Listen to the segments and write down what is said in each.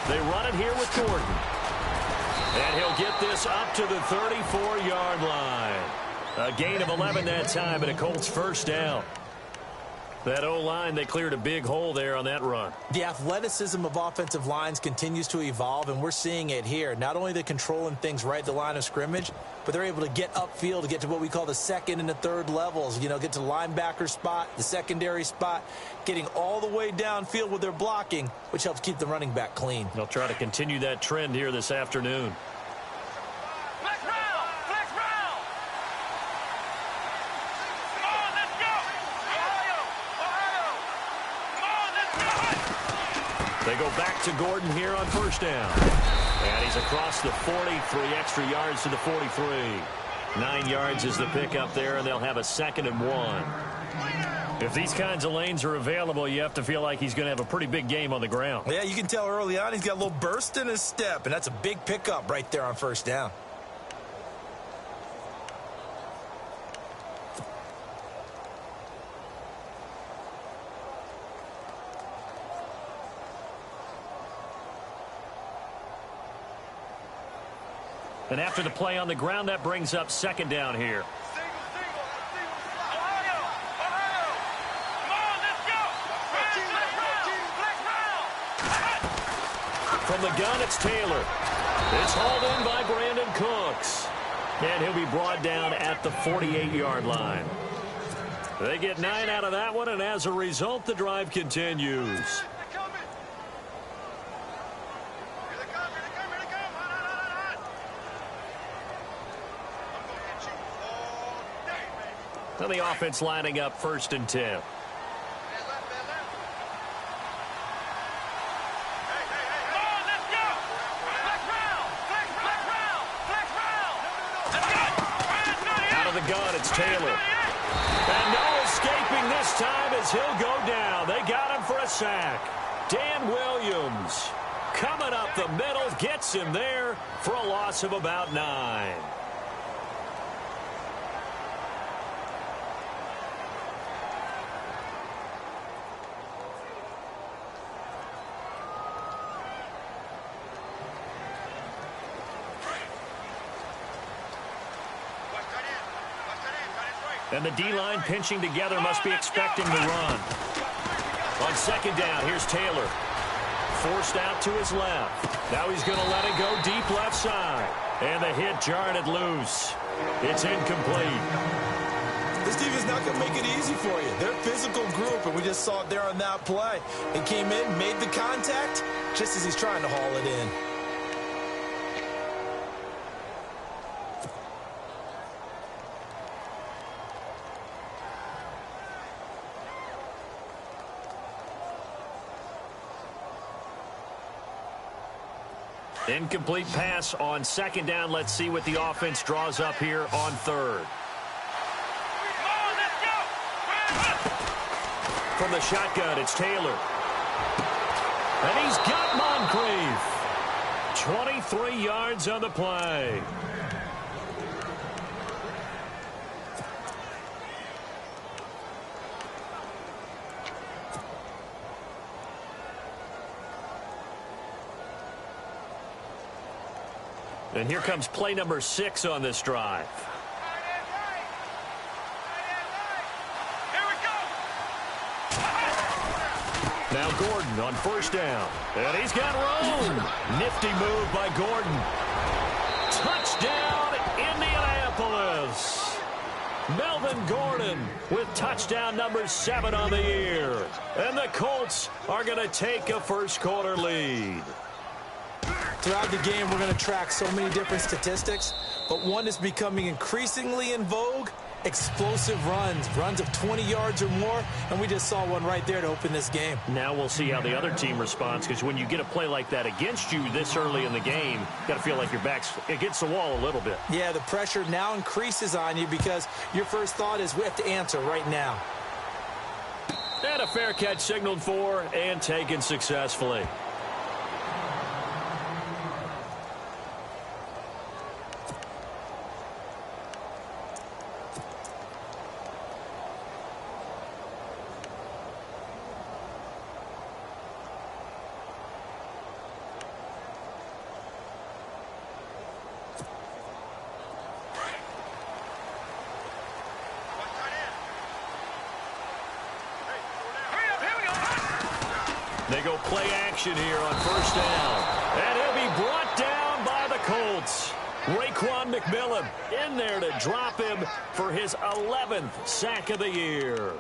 They run it here with Gordon. And he'll get this up to the 34-yard line. A gain of 11 that time, and a Colts first down. That O-line, they cleared a big hole there on that run. The athleticism of offensive lines continues to evolve, and we're seeing it here. Not only are they controlling things right at the line of scrimmage, but they're able to get upfield to get to what we call the second and the third levels. You know, get to the linebacker spot, the secondary spot, getting all the way downfield with their blocking, which helps keep the running back clean. They'll try to continue that trend here this afternoon. They go back to Gordon here on first down. And he's across the 40, 3 extra yards to the 43. 9 yards is the pickup there, and they'll have a 2nd and 1. If these kinds of lanes are available, you have to feel like he's going to have a pretty big game on the ground. Yeah, you can tell early on he's got a little burst in his step, and that's a big pickup right there on first down. And after the play on the ground, that brings up 2nd down here. From the gun, it's Taylor. It's hauled in by Brandon Cooks. And he'll be brought down at the 48-yard line. They get 9 out of that one, and as a result, the drive continues. And the offense lining up 1st and 10. Out of the gun, it's Taylor. And no escaping this time as he'll go down. They got him for a sack. Dan Williams coming up the middle, gets him there for a loss of about 9. And the D-line pinching together, must be expecting the run. On 2nd down, here's Taylor. Forced out to his left. Now he's going to let it go deep left side. And the hit jarred it loose. It's incomplete. This defense not going to make it easy for you. They're a physical group, and we just saw it there on that play. He came in, made the contact, just as he's trying to haul it in. Incomplete pass on 2nd down. Let's see what the offense draws up here on 3rd. From the shotgun, it's Taylor. And he's got Moncrief. 23 yards on the play. And here comes play number 6 on this drive. Now Gordon on first down. And he's got room. Nifty move by Gordon. Touchdown, Indianapolis. Melvin Gordon with touchdown number 7 on the year. And the Colts are going to take a first-quarter lead. Throughout the game, we're going to track so many different statistics, but one is becoming increasingly in vogue: explosive runs of 20 yards or more, and we just saw one right there to open this game. Now we'll see how the other team responds, because when you get a play like that against you this early in the game, you got to feel like your back's against the wall a little bit. Yeah, the pressure now increases on you because your first thought is we have to answer right now. And a fair catch signaled for and taken successfully. They go play action here on first down. And he'll be brought down by the Colts. Raekwon McMillan in there to drop him for his 11th sack of the year.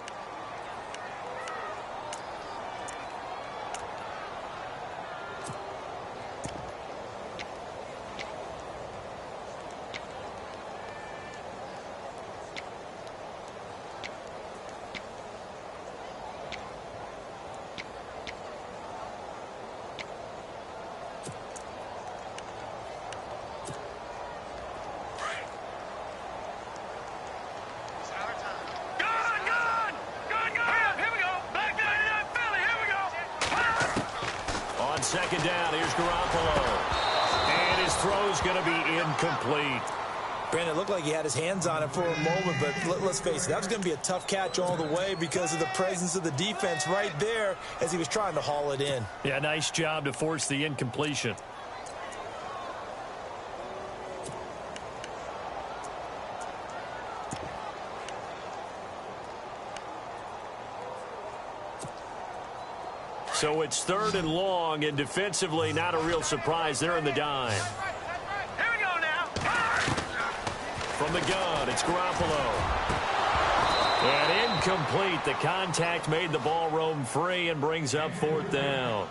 Second down, here's Garoppolo. And his throw's going to be incomplete. Brandon, it looked like he had his hands on it for a moment, but let's face it, that was going to be a tough catch all the way because of the presence of the defense right there as he was trying to haul it in. Yeah, nice job to force the incompletion. So it's 3rd and long, and defensively not a real surprise. They're in the dime. Here we go now. From the gun, it's Garoppolo. And incomplete. The contact made the ball roam free and brings up 4th down.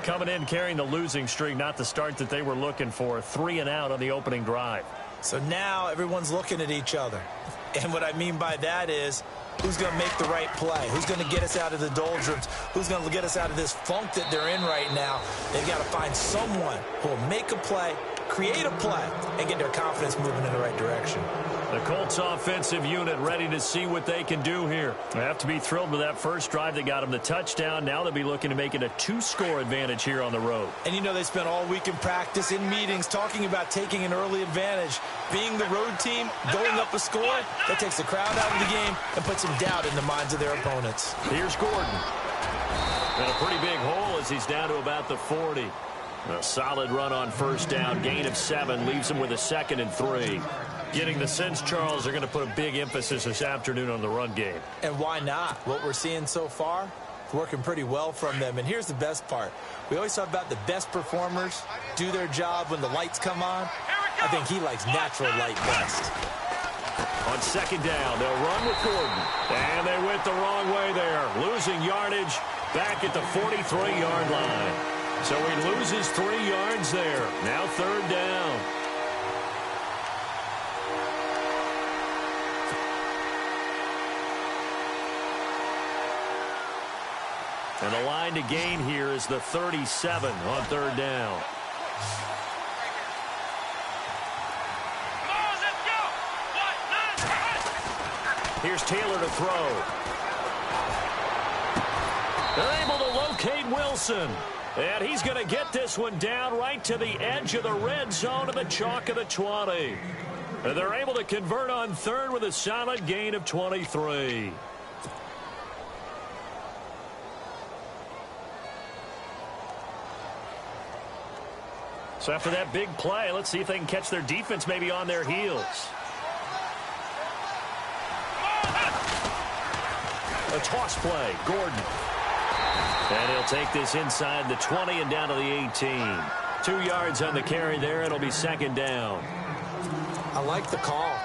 Coming in carrying the losing streak, not the start that they were looking for. 3 and out on the opening drive. So now everyone's looking at each other. And what I mean by that is, who's going to make the right play? Who's going to get us out of the doldrums? Who's going to get us out of this funk that they're in right now? They've got to find someone who will make a play, create a play, and get their confidence moving in the right direction. The Colts offensive unit ready to see what they can do here. They have to be thrilled with that first drive that got them the touchdown. Now they'll be looking to make it a 2-score advantage here on the road. And you know they spent all week in practice, in meetings, talking about taking an early advantage. Being the road team, going up a score, that takes the crowd out of the game and puts some doubt in the minds of their opponents. Here's Gordon. And a pretty big hole as he's down to about the 40. A solid run on first down. Gain of 7 leaves him with a 2nd and 3. Getting the sense, Charles, they're going to put a big emphasis this afternoon on the run game. And why not? What we're seeing so far, it's working pretty well from them. And here's the best part. We always talk about the best performers do their job when the lights come on. I think he likes natural light best. On 2nd down, they'll run with Gordon. And they went the wrong way there. Losing yardage back at the 43-yard line. So he loses 3 yards there. Now 3rd down. And the line to gain here is the 37 on 3rd down. Here's Taylor to throw. They're able to locate Wilson. And he's going to get this one down right to the edge of the red zone of the chalk of the 20. And they're able to convert on 3rd with a solid gain of 23. So after that big play, let's see if they can catch their defense maybe on their heels. A toss play, Gordon. And he'll take this inside the 20 and down to the 18. 2 yards on the carry there. It'll be 2nd down. I like the call.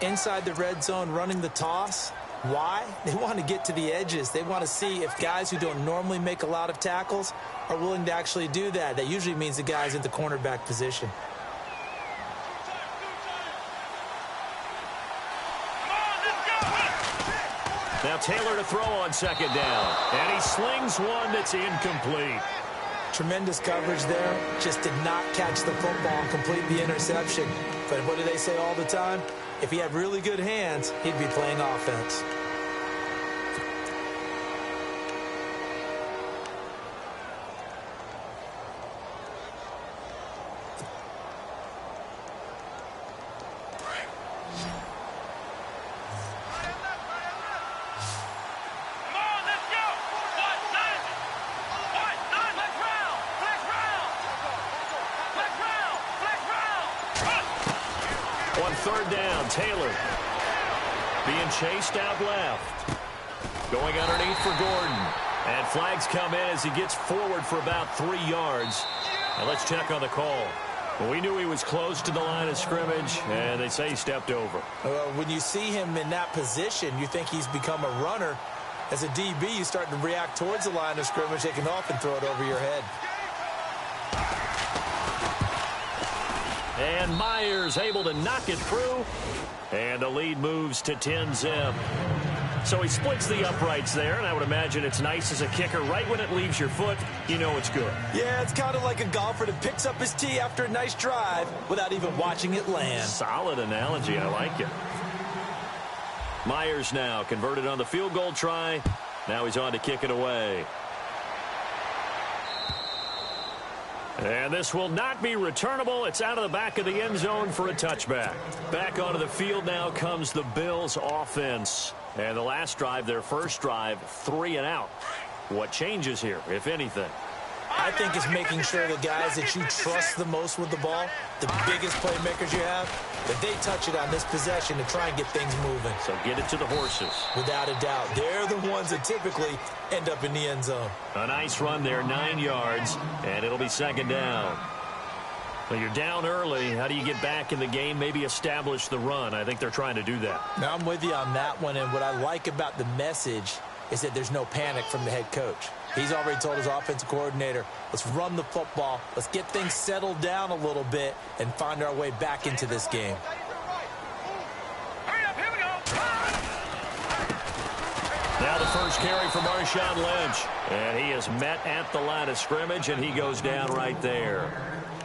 Inside the red zone, running the toss. Why? They want to get to the edges. They want to see if guys who don't normally make a lot of tackles are willing to actually do that. That usually means the guys in the cornerback position. Now Taylor to throw on 2nd down. And he slings one that's incomplete. Tremendous coverage there. Just did not catch the football and complete the interception. But what do they say all the time? If he had really good hands, he'd be playing offense. On 3rd down, Taylor being chased out left. Going underneath for Gordon. And flags come in as he gets forward for about 3 yards. Now let's check on the call. Well, we knew he was close to the line of scrimmage, and they say he stepped over. When you see him in that position, you think he's become a runner. As a DB, you start to react towards the line of scrimmage. They can often throw it over your head. And Myers able to knock it through. And the lead moves to 10-zip. So he splits the uprights there, and I would imagine it's nice as a kicker. Right when it leaves your foot, you know it's good. Yeah, it's kind of like a golfer that picks up his tee after a nice drive without even watching it land. Solid analogy. I like it. Myers now converted on the field goal try. Now he's on to kick it away. And this will not be returnable. It's out of the back of the end zone for a touchback. Back onto the field now comes the Bills offense. And the last drive, their first drive, 3 and out. What changes here, if anything? I think it's making sure the guys that you trust the most with the ball, the biggest playmakers you have, that they touch it on this possession to try and get things moving. So get it to the horses. Without a doubt. They're the ones that typically end up in the end zone. A nice run there, 9 yards, and it'll be second down. Well, you're down early. How do you get back in the game, maybe establish the run? I think they're trying to do that. Now, I'm with you on that one, and what I like about the message is that there's no panic from the head coach. He's already told his offensive coordinator, let's run the football, let's get things settled down a little bit and find our way back into this game. Hurry up, here we go. Now the first carry for Marshawn Lynch. And he is met at the line of scrimmage, and he goes down right there.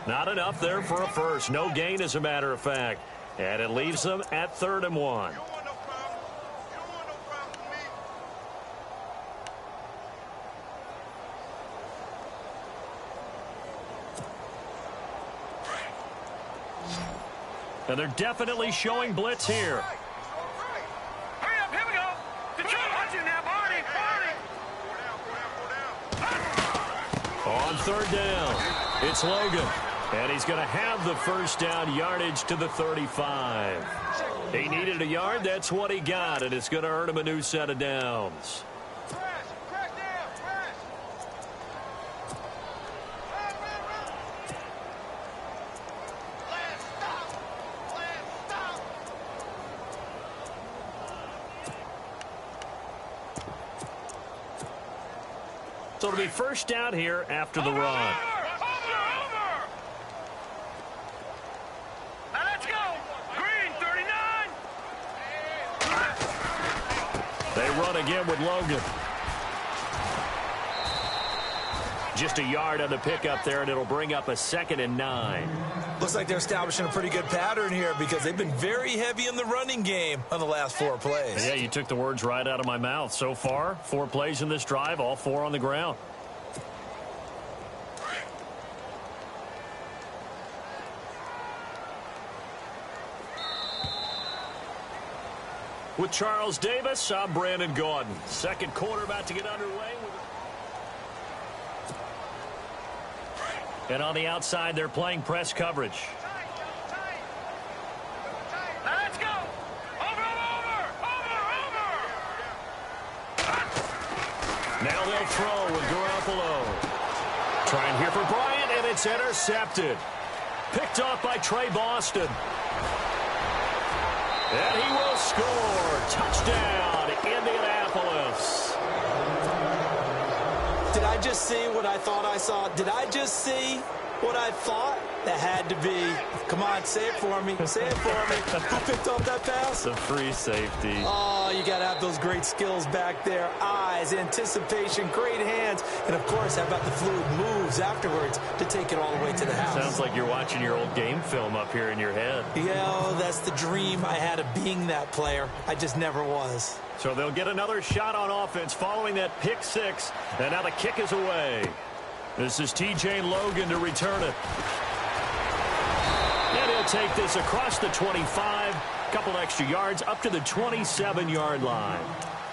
Not enough there for a first. No gain, as a matter of fact. And it leaves them at 3rd and 1. And they're definitely showing blitz here. Hurry up, here we go. Detroit, watch it now, Barney. On 3rd down, it's Logan. And he's going to have the first down yardage to the 35. He needed a yard. That's what he got, and it's going to earn him a new set of downs. So it'll be first down here after the run. Now let's go. Green, 39. They run again with Logan. Just a yard on the pickup there, and it'll bring up a 2nd and 9. Looks like they're establishing a pretty good pattern here because they've been very heavy in the running game on the last 4 plays. Yeah, you took the words right out of my mouth. So far, 4 plays in this drive, all 4 on the ground. With Charles Davis, I'm Brandon Gaudin. Second quarter about to get underway. And on the outside, they're playing press coverage. Now let's go. Over. Now they'll throw with Garoppolo. Trying here for Bryant, and it's intercepted. Picked off by Trey Boston. And he will score. Touchdown, Indianapolis. Did I just see what I thought I saw? Did I just see what I thought? That had to be. Come on, say it for me. Say it for me. Who picked off that pass? It's a free safety. Oh, you got to have those great skills back there. Eyes, anticipation, great hands. And, of course, how about the fluid moves afterwards to take it all the way to the house? Sounds like you're watching your old game film up here in your head. Yeah, that's the dream I had of being that player. I just never was. So they'll get another shot on offense following that pick 6. And now the kick is away. This is T.J. Logan to return it. And he'll take this across the 25. Couple extra yards up to the 27-yard line.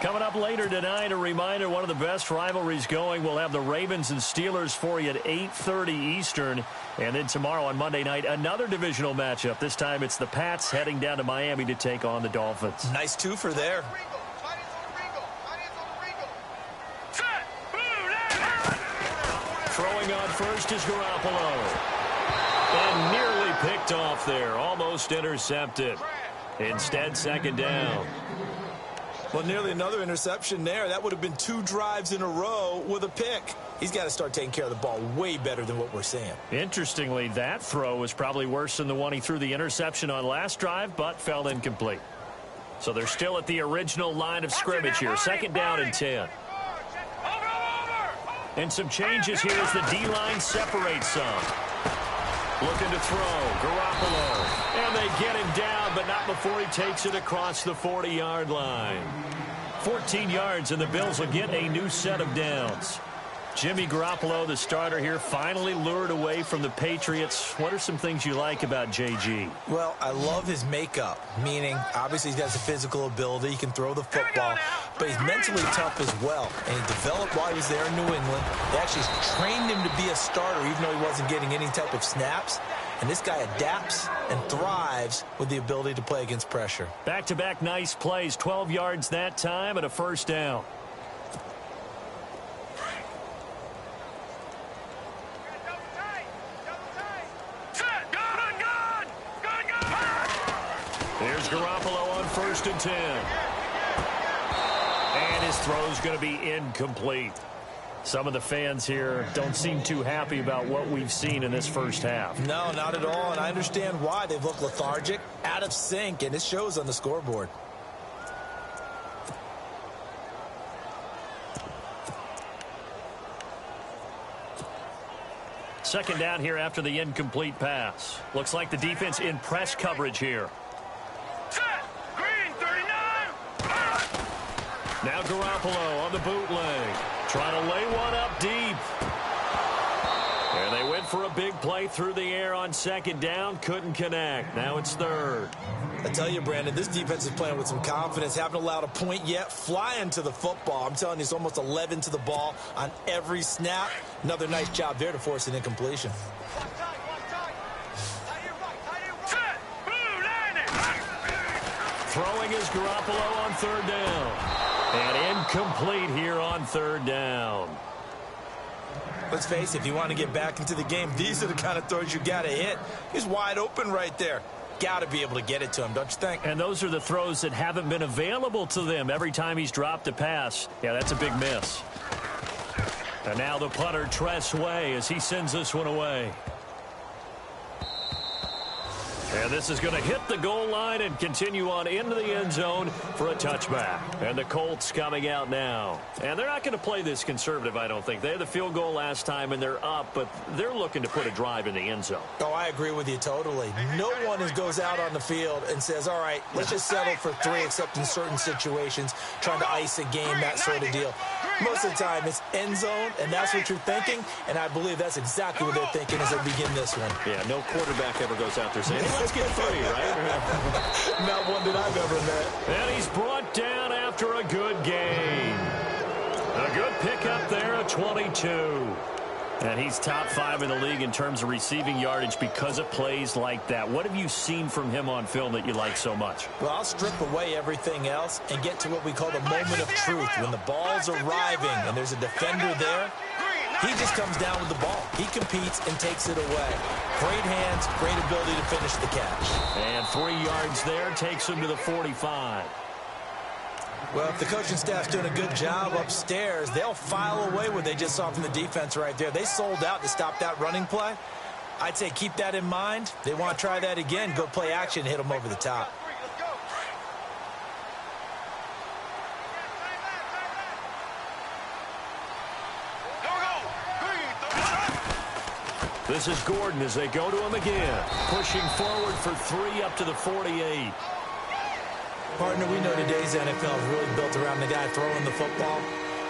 Coming up later tonight, a reminder, one of the best rivalries going. We'll have the Ravens and Steelers for you at 8:30 Eastern. And then tomorrow on Monday night, another divisional matchup. This time it's the Pats heading down to Miami to take on the Dolphins. Nice twofer there. Set. Blue. Throwing on first is Garoppolo. And nearly picked off there. Almost intercepted. Instead, second down. Well, nearly another interception there. That would have been 2 drives in a row with a pick. He's got to start taking care of the ball way better than what we're seeing. Interestingly, that throw was probably worse than the one he threw the interception on last drive, but fell incomplete. So they're still at the original line of scrimmage here. Second down and 10. And some changes here as the D-line separates some. Looking to throw. Garoppolo. And they get him down, but not before he takes it across the 40-yard line. 14 yards, and the Bills will get a new set of downs. Jimmy Garoppolo, the starter here, finally lured away from the Patriots. What are some things you like about JG? Well, I love his makeup, meaning obviously he's got some physical ability. He can throw the football, but he's mentally tough as well. And he developed while he was there in New England. They actually trained him to be a starter, even though he wasn't getting any type of snaps. And this guy adapts and thrives with the ability to play against pressure. Back-to-back nice plays, 12 yards that time and a first down. Here's Garoppolo on first and 10. And his throw's going to be incomplete. Some of the fans here don't seem too happy about what we've seen in this first half. No, not at all, and I understand why. They've looked lethargic, out of sync, and it shows on the scoreboard. Second down here after the incomplete pass. Looks like the defense in press coverage here. Now Garoppolo on the bootleg. Trying to lay one up deep. And they went for a big play through the air on second down. Couldn't connect. Now it's third. I tell you, Brandon, this defense is playing with some confidence. Haven't allowed a point yet. Flying to the football. I'm telling you, it's almost 11 to the ball on every snap. Another nice job there to force an incompletion. Throwing is Garoppolo on third down. And incomplete here on third down. Let's face it, if you want to get back into the game, these are the kind of throws you got to hit. He's wide open right there. Got to be able to get it to him, don't you think? And those are the throws that haven't been available to them every time he's dropped a pass. Yeah, that's a big miss. And now the punter, Tress Way, as he sends this one away. And this is going to hit the goal line and continue on into the end zone for a touchback. And the Colts coming out now. And they're not going to play this conservative, I don't think. They had the field goal last time, and they're up, but they're looking to put a drive in the end zone. Oh, I agree with you totally. No one goes out on the field and says, all right, let's just settle for 3, except in certain situations, trying to ice a game, that sort of deal. Most of the time, it's end zone, and that's what you're thinking, and I believe that's exactly what they're thinking as they begin this one. Yeah, no quarterback ever goes out there saying, hey, let's get 3, right? Not one that I've ever met. And he's brought down after a good gain. A good pickup there, a 22. And he's top 5 in the league in terms of receiving yardage because of plays like that. What have you seen from him on film that you like so much? Well, I'll strip away everything else and get to what we call the moment of truth. When the ball's arriving and there's a defender there, he just comes down with the ball. He competes and takes it away. Great hands, great ability to finish the catch. And 3 yards there takes him to the 45. Well, if the coaching staff's doing a good job upstairs, they'll file away what they just saw from the defense right there. They sold out to stop that running play. I'd say keep that in mind. They want to try that again, go play action, hit them over the top. This is Gordon as they go to him again. Pushing forward for 3 up to the 48. Partner, we know today's NFL is really built around the guy throwing the football.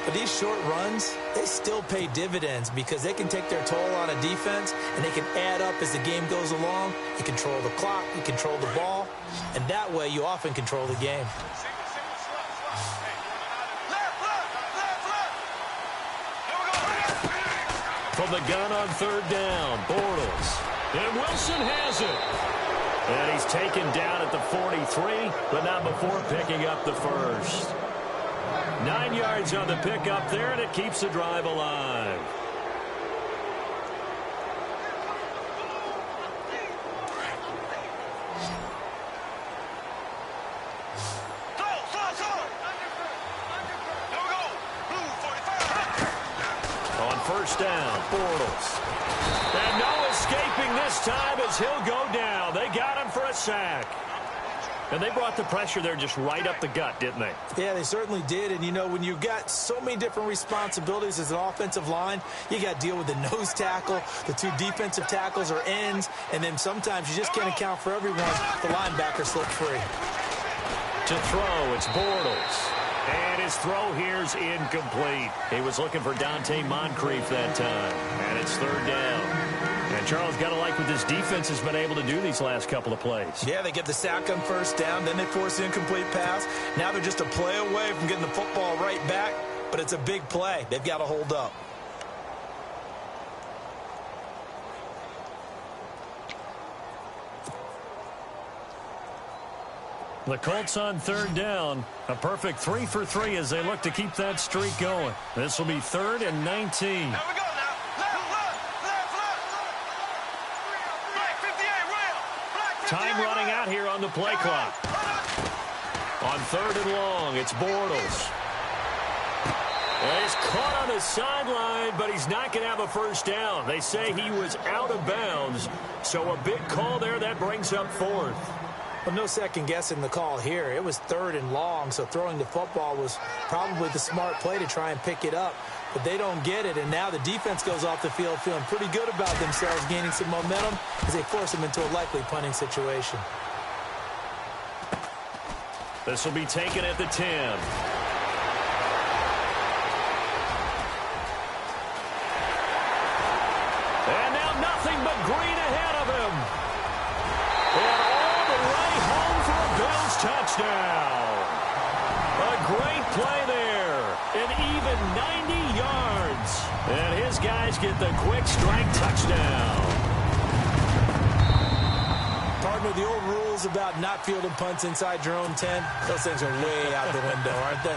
But these short runs, they still pay dividends because they can take their toll on a defense and they can add up as the game goes along. You control the clock, you control the ball, and that way you often control the game. From the gun on third down, Bortles. And Wilson has it. And he's taken down at the 43, but not before picking up the first. 9 yards on the pickup there, and it keeps the drive alive. first down. Bortles. And no escaping this time as he'll go down. They got him for a sack. And they brought the pressure there just right up the gut, didn't they? Yeah, they certainly did. And, you know, when you've got so many different responsibilities as an offensive line, you got to deal with the nose tackle, the two defensive tackles or ends, and then sometimes you just can't account for everyone. The linebacker slipped free. To throw, it's Bortles. And his throw here's incomplete. He was looking for Dante Moncrief that time. And it's third down. And Charles, got to like what this defense has been able to do these last couple of plays. Yeah, they get the sack on first down, then they force the incomplete pass. Now they're just a play away from getting the football right back, but it's a big play. They've got to hold up. The Colts on third down. A perfect 3 for 3 as they look to keep that streak going. This will be 3rd and 19. There we go now. Black 58, real. Black 58, Time running out here on the play clock. On 3rd and long, it's Bortles. And he's caught on the sideline, but he's not going to have a first down. They say he was out of bounds. So a big call there that brings up 4th. Well, no second guessing the call here. It was 3rd and long, so throwing the football was probably the smart play to try and pick it up. But they don't get it, and now the defense goes off the field feeling pretty good about themselves, gaining some momentum as they force them into a likely punting situation. This will be taken at the 10. And now nothing but green ahead of him. And all the way home for a Bills touchdown. A great play there. An even 90 yards. And his guys get the quick strike touchdown. Partner, the old rules about not fielding punts inside your own 10, those things are way out the window, aren't they?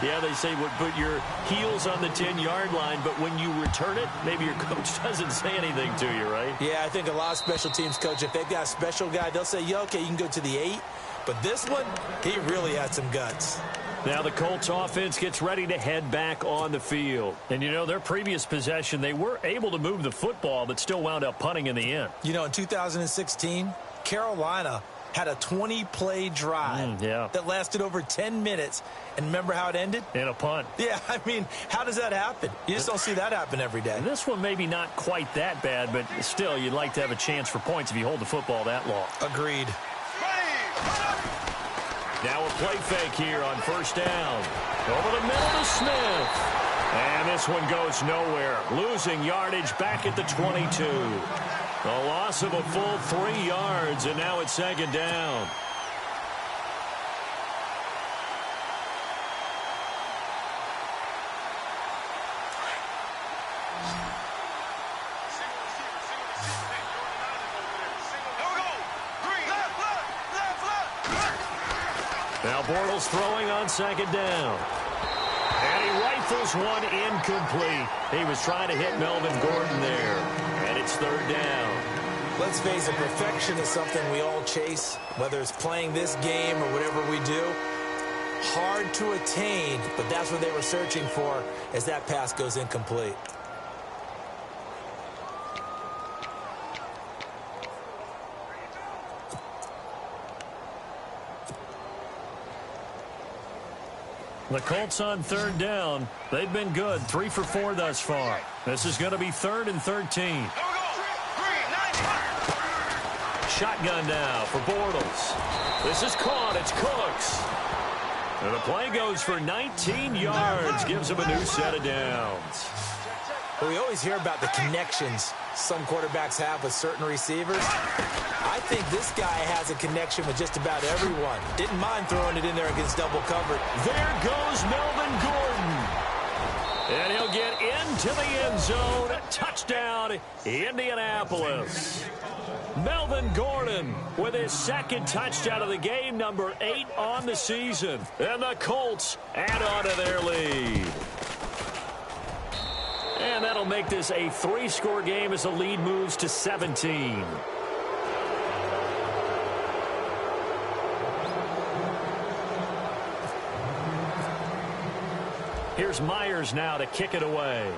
Yeah, they say put your heels on the 10-yard line, but when you return it, maybe your coach doesn't say anything to you, right? Yeah, I think a lot of special teams coach, if they've got a special guy, they'll say, yeah, okay, you can go to the 8. But this one, he really had some guts. Now the Colts offense gets ready to head back on the field. And, you know, their previous possession, they were able to move the football, but still wound up punting in the end. You know, in 2016, Carolina had a 20-play drive that lasted over 10 minutes. And remember how it ended? In a punt. Yeah, I mean, how does that happen? You just don't see that happen every day. And this one maybe not quite that bad, but still, you'd like to have a chance for points if you hold the football that long. Agreed. Now a play fake here on first down. Over the middle to Smith. And this one goes nowhere. Losing yardage back at the 22. A loss of a full 3 yards, and now it's second down. Now Bortles throwing on second down. And he rifles one incomplete. He was trying to hit Melvin Gordon there. And it's third down. Let's face it, perfection is something we all chase, whether it's playing this game or whatever we do. Hard to attain, but that's what they were searching for as that pass goes incomplete. The Colts on third down. They've been good. 3 for 4 thus far. This is going to be 3rd and 13. Shotgun now for Bortles. This is caught. It's Cooks. And the play goes for 19 yards. Gives him a new set of downs. Well, we always hear about the connections some quarterbacks have with certain receivers. I think this guy has a connection with just about everyone. Didn't mind throwing it in there against double cover. There goes Melvin Gordon. And he'll get into the end zone. Touchdown, Indianapolis. Melvin Gordon with his second touchdown of the game, number 8 on the season. And the Colts add on to their lead. And that'll make this a 3-score game as the lead moves to 17. Here's Myers now to kick it away.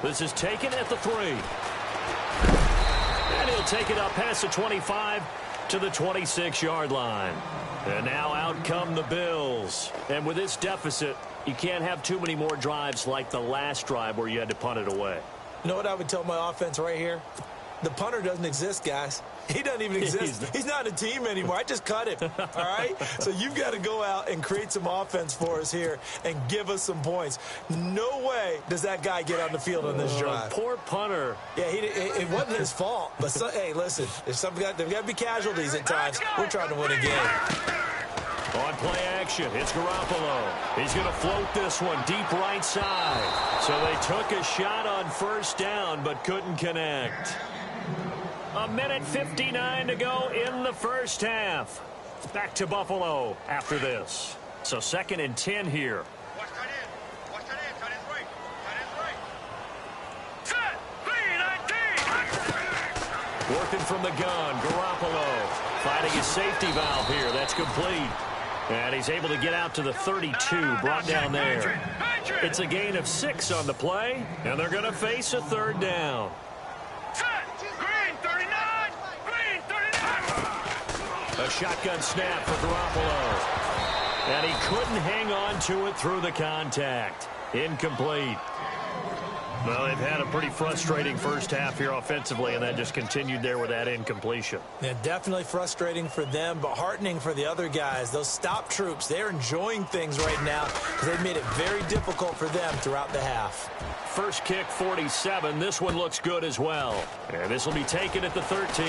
This is taken at the 3. And he'll take it up past the 25 to the 26-yard line. And now out come the Bills. And with this deficit, you can't have too many more drives like the last drive where you had to punt it away. You know what I would tell my offense right here? The punter doesn't exist, guys. He doesn't even exist. He's not a team anymore. I just cut him, all right? So you've got to go out and create some offense for us here and give us some points. No way does that guy get on the field on this drive. Poor punter. Yeah, it wasn't his fault. But, hey, listen, there's got to be casualties at times. We're trying to win a game. On play action, it's Garoppolo. He's going to float this one deep right side. So they took a shot on first down but couldn't connect. 1:59 to go in the first half. Back to Buffalo after this. So 2nd and 10 here. Watch tight end. Watch tight end. Tight end's right. Tight end's right. Set. 3-19. Working from the gun, Garoppolo finding his safety valve here. That's complete. And he's able to get out to the 32, brought down there. It's a gain of 6 on the play, and they're going to face a 3rd down. Green 39. Green 39. A shotgun snap for Garoppolo. And he couldn't hang on to it through the contact. Incomplete. Well, they've had a pretty frustrating first half here offensively, and that just continued there with that incompletion. Yeah, definitely frustrating for them, but heartening for the other guys. Those stop troops, they're enjoying things right now because they've made it very difficult for them throughout the half. First kick, 47. This one looks good as well. And this will be taken at the 13.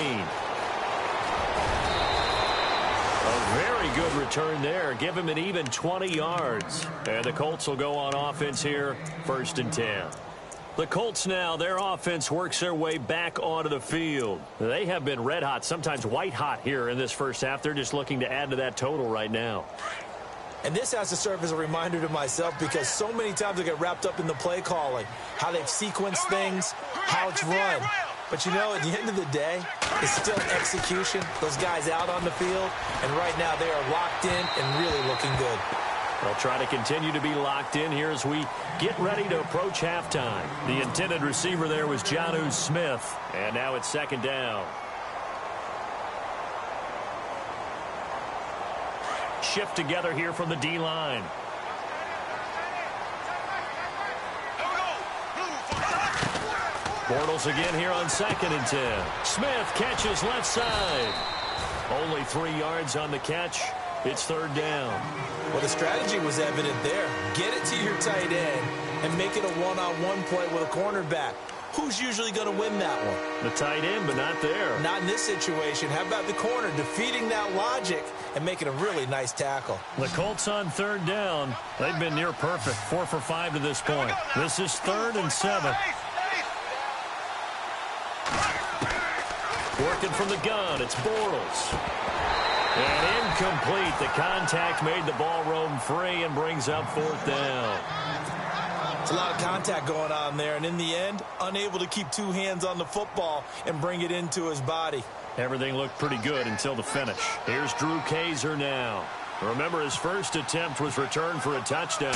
A very good return there. Give him an even 20 yards. And the Colts will go on offense here, 1st and 10. The Colts now, their offense works their way back onto the field. They have been red hot, sometimes white hot here in this first half. They're just looking to add to that total right now. And this has to serve as a reminder to myself because so many times I get wrapped up in the play calling, how they've sequenced things, how it's run. But, you know, at the end of the day, it's still execution. Those guys out on the field, and right now they are locked in and really looking good. They'll try to continue to be locked in here as we get ready to approach halftime. The intended receiver there was Jonnu Smith, and now it's 2nd down. Shift together here from the D-line. Bortles again here on 2nd and 10. Smith catches left side. Only 3 yards on the catch. It's 3rd down. Well, the strategy was evident there. Get it to your tight end and make it a one-on-one play with a cornerback. Who's usually going to win that one? The tight end, but not there. Not in this situation. How about the corner defeating that logic and making a really nice tackle? The Colts on 3rd down. They've been near perfect. 4 for 5 to this point. This is 3rd and 7. Working from the gun, it's Bortles. And incomplete. The contact made the ball roam free and brings up 4th down. It's a lot of contact going on there, and in the end, unable to keep 2 hands on the football and bring it into his body. Everything looked pretty good until the finish. Here's Drew Kaiser now. Remember, his first attempt was returned for a touchdown.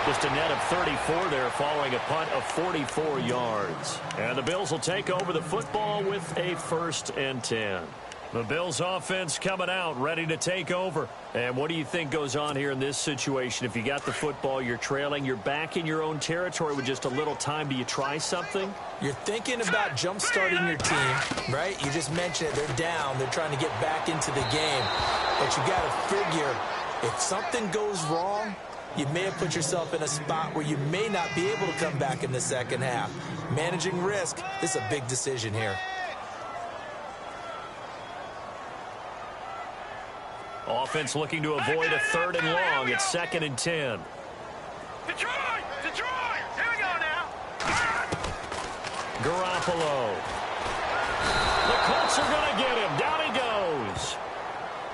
Just a net of 34 there following a punt of 44 yards. And the Bills will take over the football with a 1st and 10. The Bills offense coming out, ready to take over. And what do you think goes on here in this situation? If you got the football, you're trailing, you're back in your own territory with just a little time. Do you try something? You're thinking about jump-starting your team, right? You just mentioned it. They're down. They're trying to get back into the game. But you got to figure if something goes wrong, you may have put yourself in a spot where you may not be able to come back in the second half. Managing risk, this is a big decision here. Offense looking to avoid a 3rd and long. It's 2nd and 10. Detroit! Detroit! Here we go now. Garoppolo. The Colts are going to get him. Down he goes.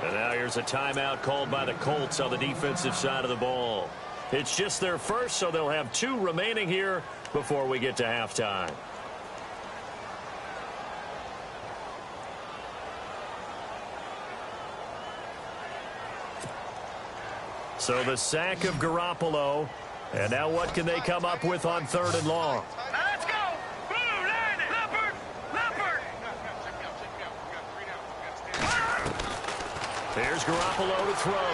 And now here's a timeout called by the Colts on the defensive side of the ball. It's just their first, so they'll have 2 remaining here before we get to halftime. So the sack of Garoppolo. And now what can they come up with on 3rd and long? Let's go! Blue line! Leopard! Leopard! Here's Garoppolo to throw.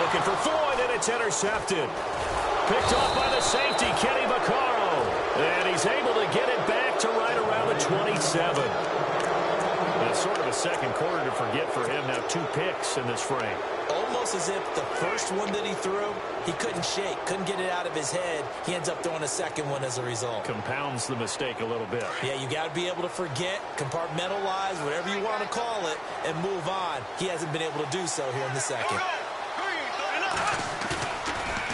Looking for Floyd, and it's intercepted. Picked off by the safety, Kenny Vaccaro. And he's able to get it back to right around the 27. It's sort of a second quarter to forget for him. Now 2 picks in this frame. Almost as if the first one that he threw, he couldn't shake, couldn't get it out of his head. He ends up throwing a second one as a result. Compounds the mistake a little bit. Yeah, you got to be able to forget, compartmentalize, whatever you want to call it, and move on. He hasn't been able to do so here in the second.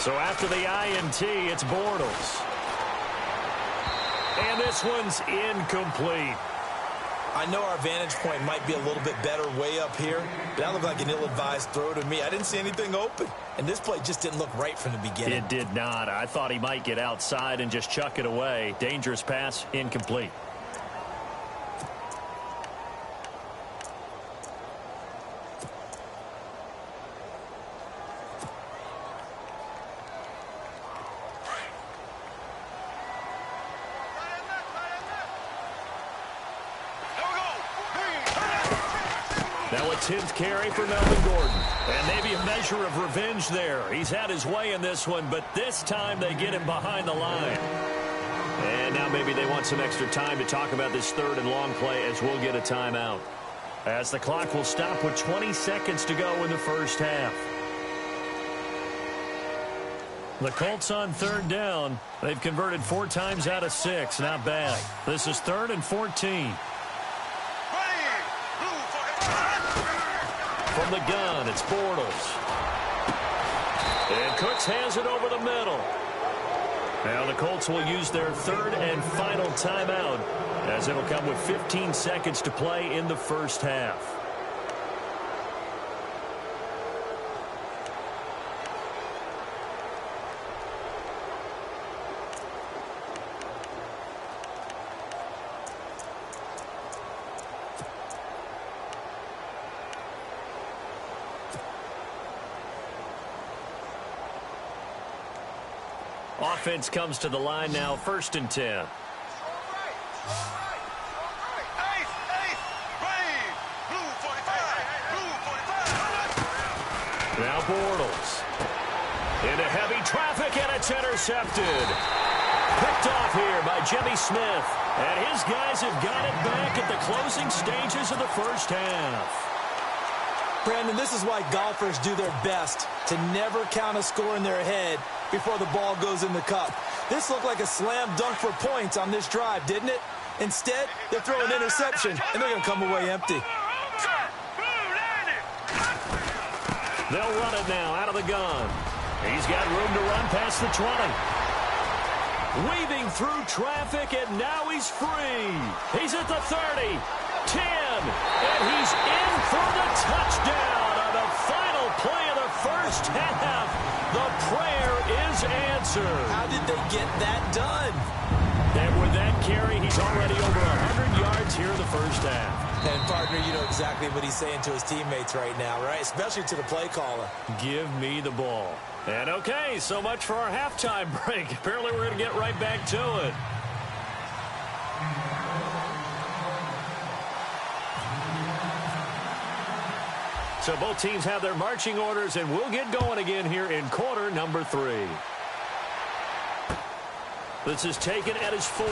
So after the INT, it's Bortles. And this one's incomplete. I know our vantage point might be a little bit better way up here, but that looked like an ill-advised throw to me. I didn't see anything open, and this play just didn't look right from the beginning. It did not. I thought he might get outside and just chuck it away. Dangerous pass, incomplete. Now a 10th carry for Melvin Gordon. And maybe a measure of revenge there. He's had his way in this one, but this time they get him behind the line. And now maybe they want some extra time to talk about this 3rd and long play as we'll get a timeout. As the clock will stop with 20 seconds to go in the first half. The Colts on 3rd down. They've converted 4 times out of 6. Not bad. This is 3rd and 14. From the gun, it's Bortles. And Cooks has it over the middle. Now the Colts will use their 3rd and final timeout, as it'll come with 15 seconds to play in the first half. Offense comes to the line now, 1st and 10. Now Bortles. Into heavy traffic, and it's intercepted. Picked off here by Jimmy Smith. And his guys have got it back at the closing stages of the first half. Brandon, this is why golfers do their best to never count a score in their head before the ball goes in the cup. This looked like a slam dunk for points on this drive, didn't it? Instead, they throw an interception, and they're going to come away empty. They'll run it now out of the gun. He's got room to run past the 20. Weaving through traffic, and now he's free. He's at the 30, 10, and he's in for the touchdown on the final play of the first half. The prayer is answered. How did they get that done? And with that carry, he's already over 100 yards here in the first half. And, partner, you know exactly what he's saying to his teammates right now, right? Especially to the play caller. Give me the ball. And, okay, so much for our halftime break. Apparently we're going to get right back to it. So both teams have their marching orders, and we'll get going again here in quarter number 3. This is taken at his 4.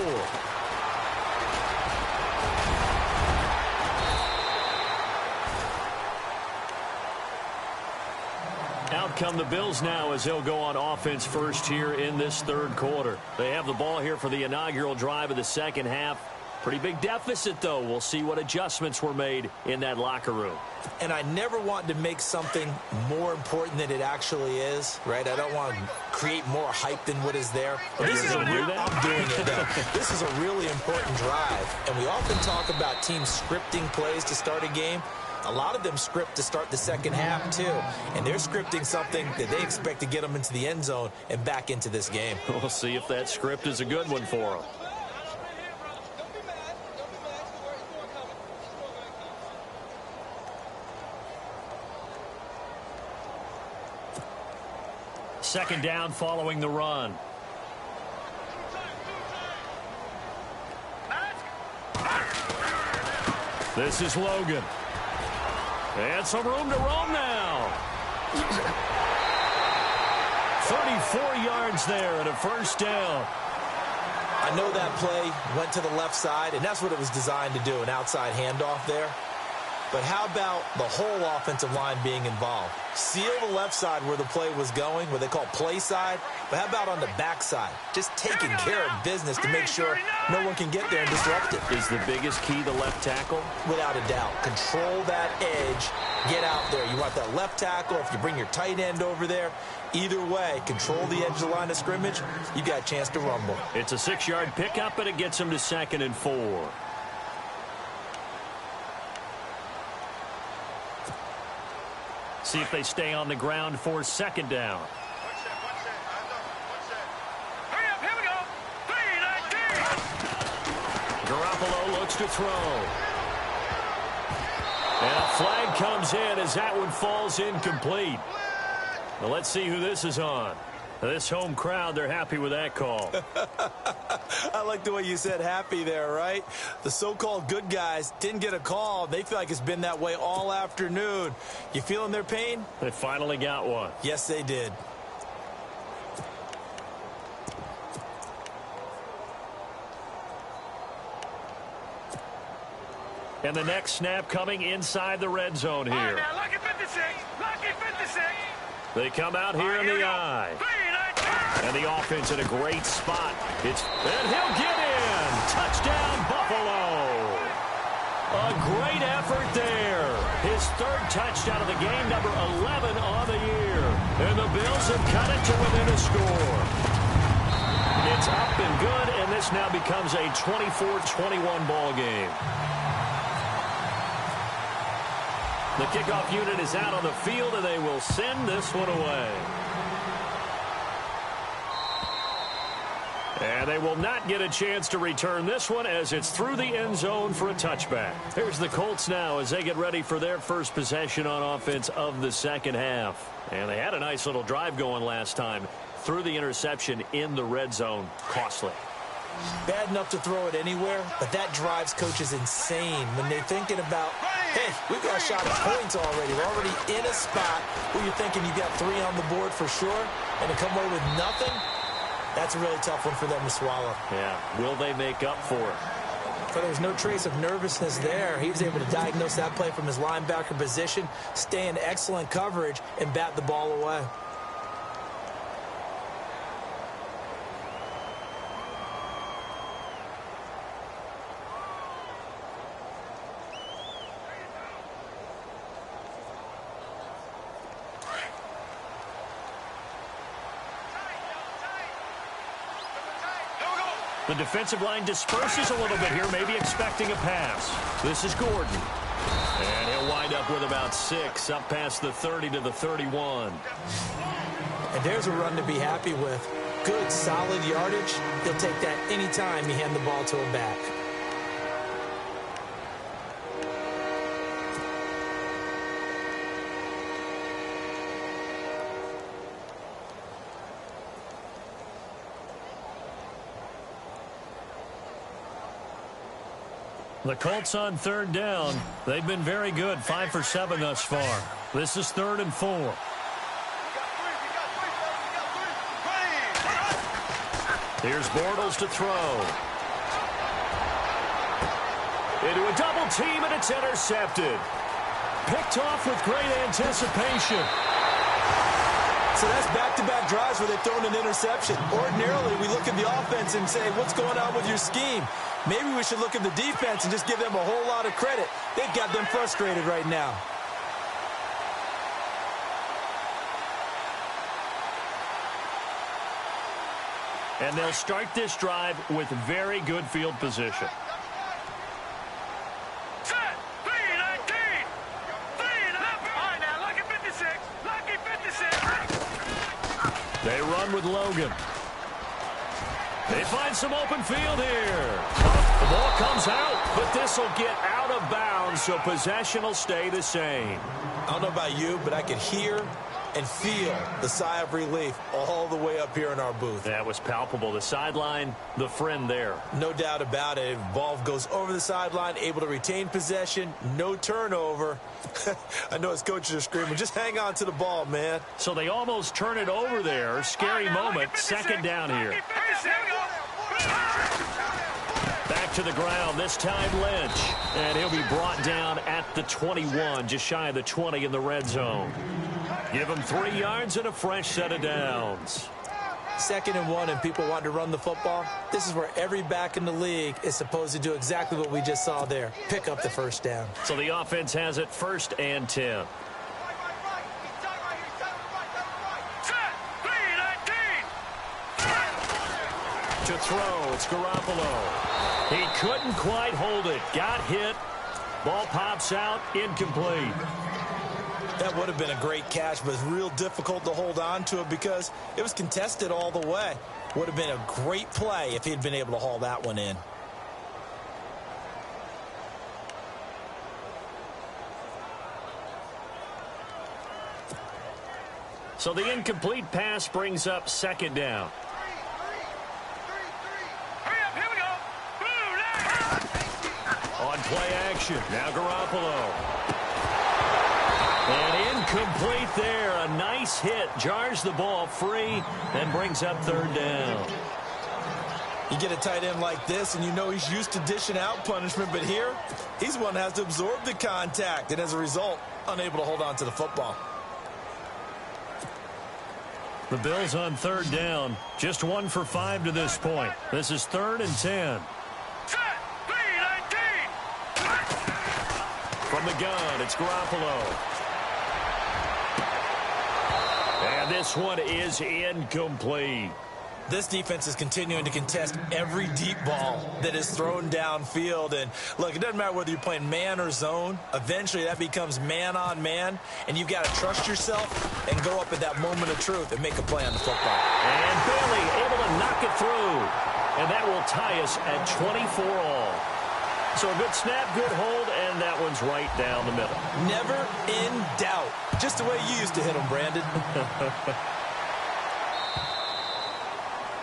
Out come the Bills now as they'll go on offense first here in this 3rd quarter. They have the ball here for the inaugural drive of the second half. Pretty big deficit, though. We'll see what adjustments were made in that locker room. And I never want to make something more important than it actually is, right? I don't want to create more hype than what is there. But this is I'm doing it, though. This is a really important drive. And we often talk about teams scripting plays to start a game. A lot of them script to start the second half, too. And they're scripting something that they expect to get them into the end zone and back into this game. We'll see if that script is a good one for them. second down following the run. This is Logan. And some room to roam now. 34 yards there and a first down. I know that play went to the left side, and that's what it was designed to do, an outside handoff there. But how about the whole offensive line being involved? Seal the left side where the play was going, what they call play side. But how about on the back side? Just taking care of business to make sure no one can get there and disrupt it. Is the biggest key the left tackle? Without a doubt. Control that edge. Get out there. You want that left tackle. If you bring your tight end over there, either way, control the edge of the line of scrimmage, you got a chance to rumble. It's a 6-yard pickup, and it gets them to 2nd and 4. See if they stay on the ground for second down. Hurry up, here we go. 3-19. Garoppolo looks to throw. And a flag comes in as that one falls incomplete. Now let's see who this is on. This home crowd, they're happy with that call. I like the way you said happy there, right? The so-called good guys didn't get a call. They feel like it's been that way all afternoon. You feeling their pain? They finally got one. Yes, they did. And the next snap coming inside the red zone here. All right, now, lucky 56. Lucky 56. They come out here in the eye. 3-19. And the offense in a great spot. And he'll get in. Touchdown, Buffalo. A great effort there. His 3rd touchdown of the game, number 11 on the year. And the Bills have cut it to within a score. It's up and good, and this now becomes a 24-21 ball game. The kickoff unit is out on the field, and they will send this one away. And they will not get a chance to return this one as it's through the end zone for a touchback. Here's the Colts now as they get ready for their first possession on offense of the second half. And they had a nice little drive going last time. Through the interception in the red zone. Costly. Bad enough to throw it anywhere, but that drives coaches insane when they're thinking about, hey, we've got a shot at points already. We're already in a spot where you're thinking you got 3 on the board for sure, and to come away with nothing, that's a really tough one for them to swallow. Yeah, will they make up for it? But there's no trace of nervousness there. He was able to diagnose that play from his linebacker position, stay in excellent coverage, and bat the ball away. The defensive line disperses a little bit here, maybe expecting a pass. This is Gordon. And he'll wind up with about 6, up past the 30 to the 31. And there's a run to be happy with. Good, solid yardage. He'll take that anytime you hand the ball to him back. The Colts on 3rd down. They've been very good, 5 for 7 thus far. This is 3rd and 4. Here's Bortles to throw. Into a double team, and it's intercepted. Picked off with great anticipation. So that's back-to-back drives where they've thrown an interception. Ordinarily, we look at the offense and say, what's going on with your scheme? Maybe we should look at the defense and just give them a whole lot of credit. They've got them frustrated right now. And they'll start this drive with very good field position. Set. 3-19. 3-19. All right, now, lucky 56. Lucky 56. They run with Logan. They find some open field here. The ball comes out, but this will get out of bounds, so possession will stay the same. I don't know about you, but I could hear and feel the sigh of relief all the way up here in our booth. That was palpable. The sideline, the friend there. No doubt about it. Ball goes over the sideline, able to retain possession, no turnover. I know his coaches are screaming, just hang on to the ball, man. So they almost turn it over there. Scary moment. Second down here. Back to the ground, this time Lynch. And he'll be brought down at the 21, just shy of the 20 in the red zone. Give him 3 yards and a fresh set of downs. 2nd and 1 and people want to run the football. This is where every back in the league is supposed to do exactly what we just saw there. Pick up the first down. So the offense has it 1st and 10. To throw, it's Garoppolo. He couldn't quite hold it. Got hit. Ball pops out, incomplete. That would have been a great catch, but it's real difficult to hold on to it because it was contested all the way. Would have been a great play if he'd been able to haul that one in. So the incomplete pass brings up 2nd down. On play action, now Garoppolo. And incomplete there. A nice hit. Jars the ball free and brings up 3rd down. You get a tight end like this, and you know he's used to dishing out punishment, but here, he's the one that has to absorb the contact, and as a result, unable to hold on to the football. The Bills on 3rd down. Just 1 for 5 to this point. This is 3rd and 10. From the gun, it's Garoppolo. And this one is incomplete. This defense is continuing to contest every deep ball that is thrown downfield. And, look, it doesn't matter whether you're playing man or zone. Eventually, that becomes man-on-man, and you've got to trust yourself and go up at that moment of truth and make a play on the football. And Bailey able to knock it through. And that will tie us at 24 all. So a good snap, good hold, and that one's right down the middle. Never in doubt. Just the way you used to hit them, Brandon.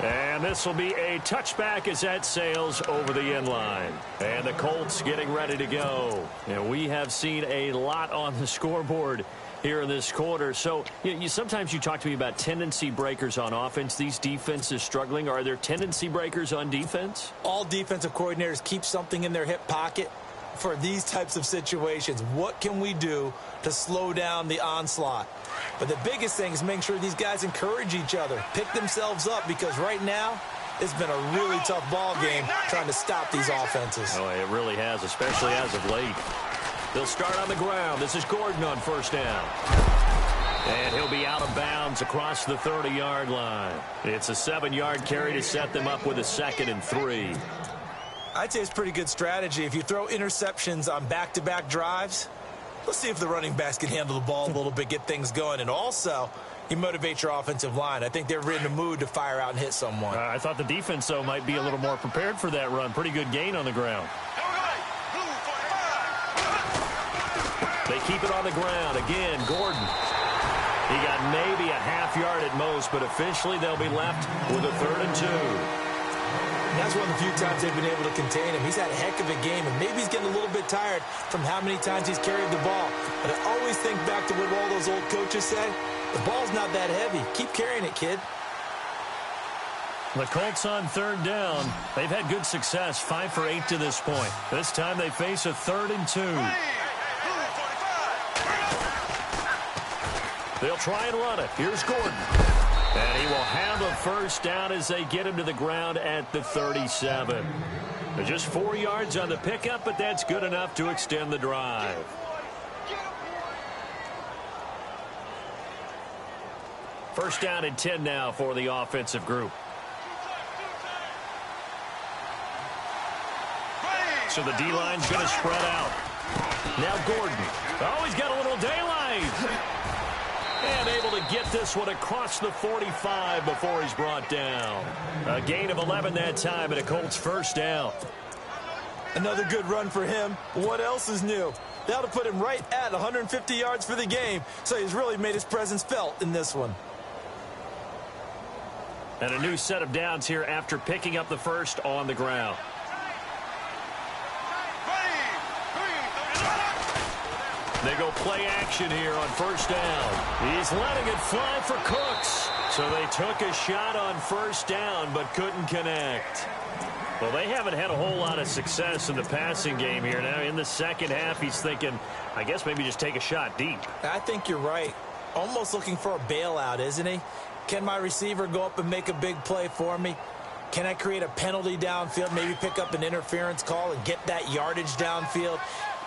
And this will be a touchback as that sails over the end line. And the Colts getting ready to go. And we have seen a lot on the scoreboard here in this quarter. So sometimes you talk to me about tendency breakers on offense. These defenses struggling. Are there tendency breakers on defense? All defensive coordinators keep something in their hip pocket for these types of situations. What can we do to slow down the onslaught? But the biggest thing is making sure these guys encourage each other, pick themselves up, because right now it's been a really tough ball game trying to stop these offenses. Oh, it really has, especially as of late. They'll start on the ground. This is Gordon on 1st down. And he'll be out of bounds across the 30-yard line. It's a 7-yard carry to set them up with a 2nd and 3. I'd say it's pretty good strategy. If you throw interceptions on back-to-back drives, let's see if the running backs can handle the ball a little bit, get things going. And also, you motivate your offensive line. I think they're in the mood to fire out and hit someone. I thought the defense, though, might be a little more prepared for that run. Pretty good gain on the ground. They keep it on the ground. Again, Gordon. He got maybe a half yard at most, but officially they'll be left with a 3rd and 2. That's one of the few times they've been able to contain him. He's had a heck of a game, and maybe he's getting a little bit tired from how many times he's carried the ball. But I always think back to what all those old coaches say. The ball's not that heavy. Keep carrying it, kid. The Colts on 3rd down. They've had good success, 5 for 8 to this point. This time they face a 3rd and 2. They'll try and run it. Here's Gordon. And he will have a 1st down as they get him to the ground at the 37. Just 4 yards on the pickup, but that's good enough to extend the drive. First down and 10 now for the offensive group. So the D-line's going to spread out. Now Gordon. Oh, he's got a little daylight. And able to get this one across the 45 before he's brought down. A gain of 11 that time and a Colts 1st down. Another good run for him. What else is new? That'll put him right at 150 yards for the game, so he's really made his presence felt in this one. And a new set of downs here after picking up the first on the ground. They go play action here on first down. He's letting it fly for Cooks. So they took a shot on first down but couldn't connect. Well, they haven't had a whole lot of success in the passing game here. Now in the second half, he's thinking, I guess maybe just take a shot deep. I think you're right. Almost looking for a bailout, isn't he? Can my receiver go up and make a big play for me? Can I create a penalty downfield, maybe pick up an interference call and get that yardage downfield?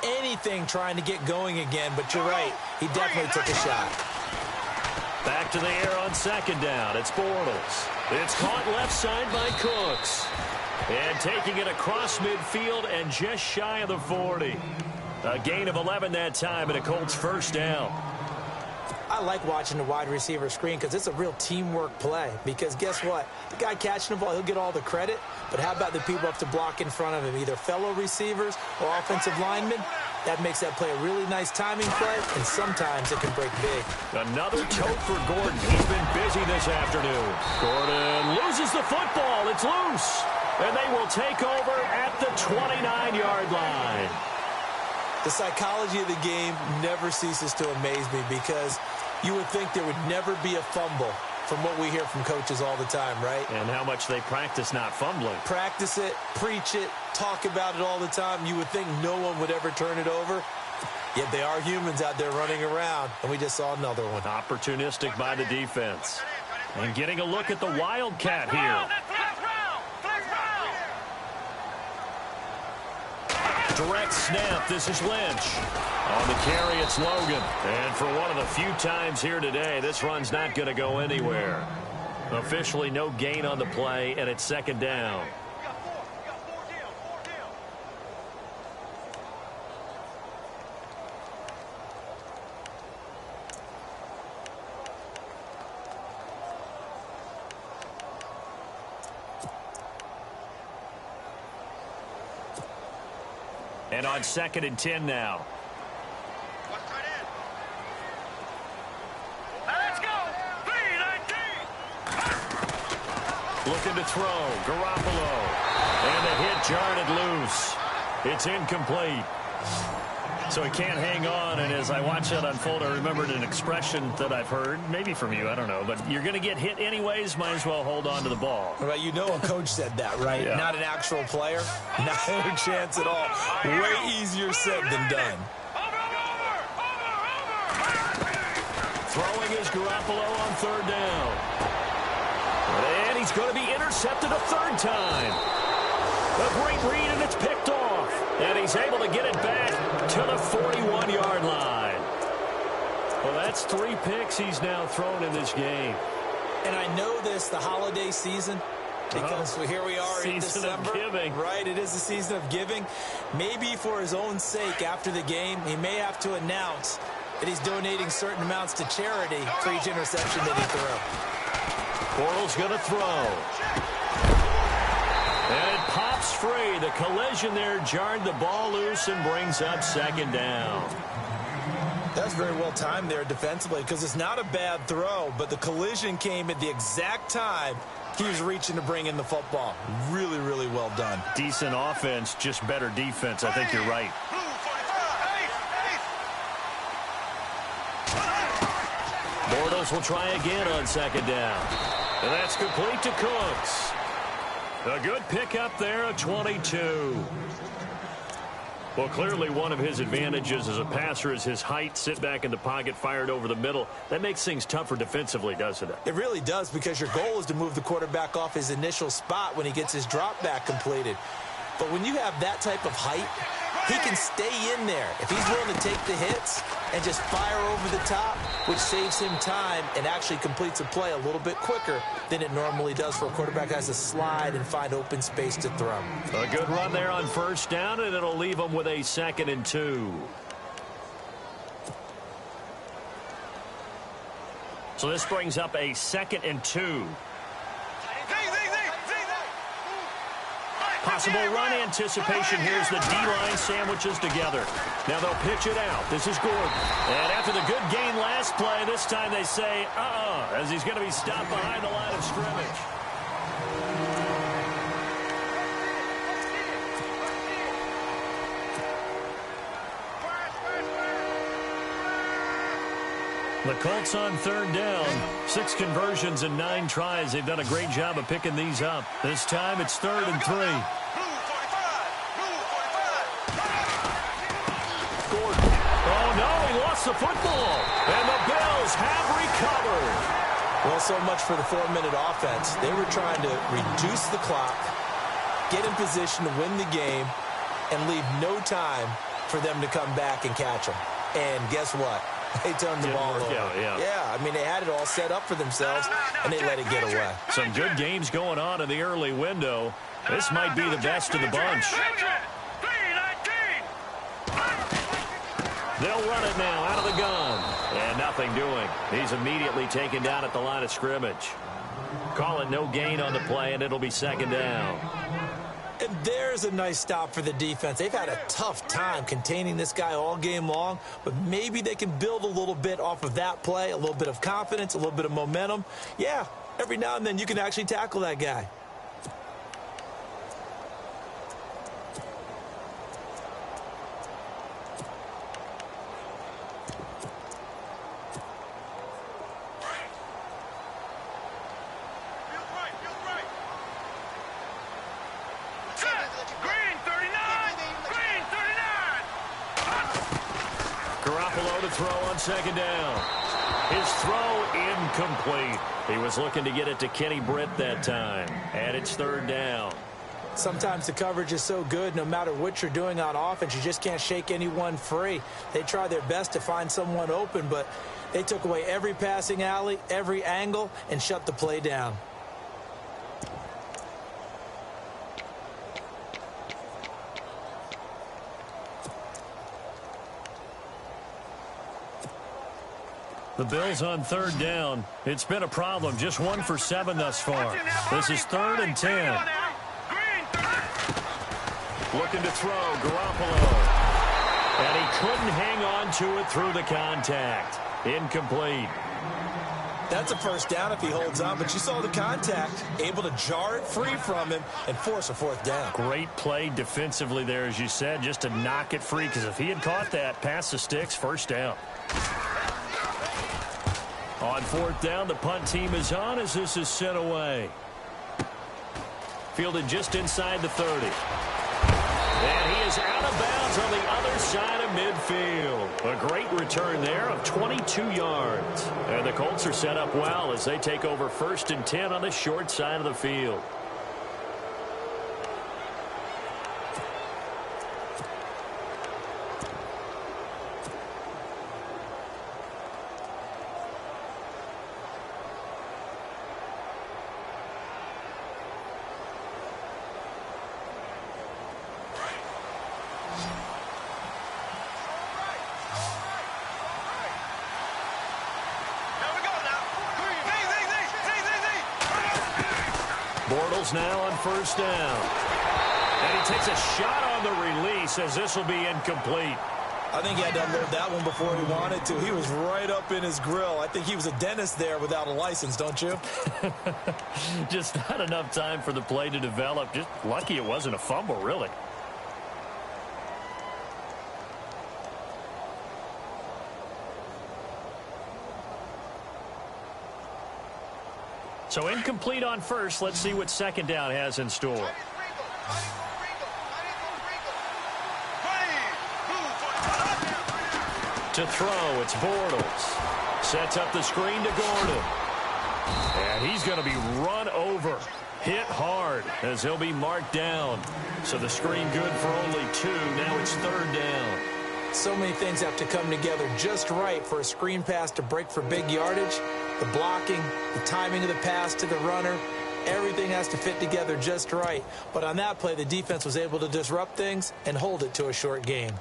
Anything trying to get going again, but you're right. He definitely took a shot. Back to the air on second down. It's Bortles. It's caught left side by Cooks. And taking it across midfield and just shy of the 40. A gain of 11 that time and a Colts first down. I like watching the wide receiver screen because it's a real teamwork play. Because guess what? The guy catching the ball, he'll get all the credit. But how about the people up to block in front of him, either fellow receivers or offensive linemen? That makes that play a really nice timing play, and sometimes it can break big. Another tote for Gordon. He's been busy this afternoon. Gordon loses the football. It's loose. And they will take over at the 29-yard line. The psychology of the game never ceases to amaze me because you would think there would never be a fumble from what we hear from coaches all the time, right? And how much they practice not fumbling. Practice it, preach it, talk about it all the time. You would think no one would ever turn it over. Yet they are humans out there running around, and we just saw another one. Opportunistic by the defense. And getting a look at the Wildcat here. Direct snap. This is Lynch. On the carry, it's Logan. And for one of the few times here today, this run's not going to go anywhere. Officially no gain on the play, and it's second down. And on 2nd and 10 now. Let's go. Looking to throw. Garoppolo. And the hit jarred it loose. It's incomplete. So he can't hang on, and as I watch that unfold, I remembered an expression that I've heard, maybe from you, I don't know, but you're going to get hit anyways, might as well hold on to the ball. Right, you know a coach said that, right? Yeah. Not an actual player. Not a chance at all. Way easier said than done. Throwing is Garoppolo on third down. And he's going to be intercepted a third time. A great read, and it's picked off. And he's able to get it back to the 41-yard line. Well, that's 3 picks he's now thrown in this game. And I know this, the holiday season, because here we are in December. Season of giving. Right, it is the season of giving. Maybe for his own sake after the game, he may have to announce that he's donating certain amounts to charity for each interception that he threw. Bortles going to throw. And it pops free. The collision there jarred the ball loose and brings up second down. That's very well timed there defensively because it's not a bad throw, but the collision came at the exact time he was reaching to bring in the football. Really, really well done. Decent offense, just better defense. I think you're right. Bortles will try again on second down. And that's complete to Cooks. A good pickup there at 22. Well, clearly one of his advantages as a passer is his height. Sit back in the pocket, fired over the middle. That makes things tougher defensively, doesn't it? It really does because your goal is to move the quarterback off his initial spot when he gets his drop back completed. But when you have that type of height, he can stay in there. If he's willing to take the hits and just fire over the top, which saves him time and actually completes a play a little bit quicker than it normally does for a quarterback that has to slide and find open space to throw. A good run there on first down, and it'll leave him with a 2nd and 2. So this brings up a 2nd and 2. Possible run anticipation. Here's the D-line sandwiches together. Now they'll pitch it out. This is Gordon. And after the good gain last play, this time they say, as he's going to be stopped behind the line of scrimmage. The Colts on third down. 6 conversions and 9 tries. They've done a great job of picking these up. This time it's 3rd and 3. Gordon. Oh, no, he lost the football. And the Bills have recovered. Well, so much for the 4-minute offense. They were trying to reduce the clock, get in position to win the game, and leave no time for them to come back and catch them. And guess what? They turned the ball over. Yeah, I mean, they had it all set up for themselves, and they let it get away. Some good games going on in the early window. This might be the best of the bunch. They'll run it now out of the gun. And nothing doing. He's immediately taken down at the line of scrimmage. Call it no gain on the play, and it'll be 2nd down. And there's a nice stop for the defense. They've had a tough time containing this guy all game long, but maybe they can build a little bit off of that play, a little bit of confidence, a little bit of momentum. Yeah, every now and then you can actually tackle that guy. Throw on 2nd down. His throw incomplete. He was looking to get it to Kenny Britt that time. And it's 3rd down. Sometimes the coverage is so good, no matter what you're doing on offense, you just can't shake anyone free. They try their best to find someone open, but they took away every passing alley, every angle, and shut the play down. The Bills on 3rd down. It's been a problem. Just 1 for 7 thus far. This is 3rd and 10. Looking to throw, Garoppolo. And he couldn't hang on to it through the contact. Incomplete. That's a 1st down if he holds on, but you saw the contact, able to jar it free from him and force a 4th down. Great play defensively there, as you said, just to knock it free, because if he had caught that, past the sticks, 1st down. On 4th down, the punt team is on as this is sent away. Fielded just inside the 30. And he is out of bounds on the other side of midfield. A great return there of 22 yards. And the Colts are set up well as they take over 1st and 10 on the short side of the field. Bortles now on 1st down. And he takes a shot on the release as this will be incomplete. I think he had to unload that one before he wanted to. He was right up in his grill. I think he was a dentist there without a license, don't you? Just not enough time for the play to develop. Just lucky it wasn't a fumble, really. So incomplete on 1st. Let's see what 2nd down has in store. To throw, it's Bortles. Sets up the screen to Gordon. And he's going to be run over. Hit hard as he'll be marked down. So the screen good for only 2. Now it's 3rd down. So many things have to come together just right for a screen pass to break for big yardage. The blocking, the timing of the pass to the runner, everything has to fit together just right. But on that play, the defense was able to disrupt things and hold it to a short gain.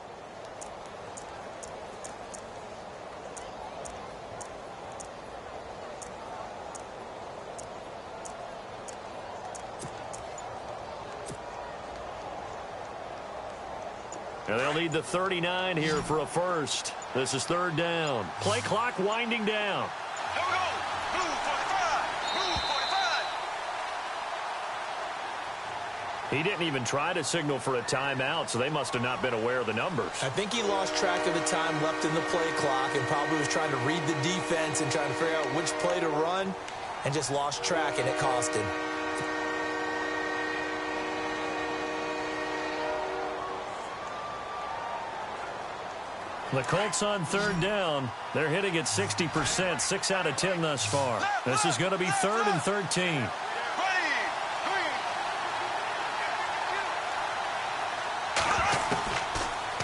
And they'll need the 39 here for a first. This is third down. Play clock winding down. Here we go. Blue 45. Blue 45. He didn't even try to signal for a timeout, so they must have not been aware of the numbers. I think he lost track of the time left in the play clock and probably was trying to read the defense and trying to figure out which play to run and just lost track, and it cost him. The Colts on third down. They're hitting at 60%, 6 out of 10 thus far. This is going to be 3rd and 13.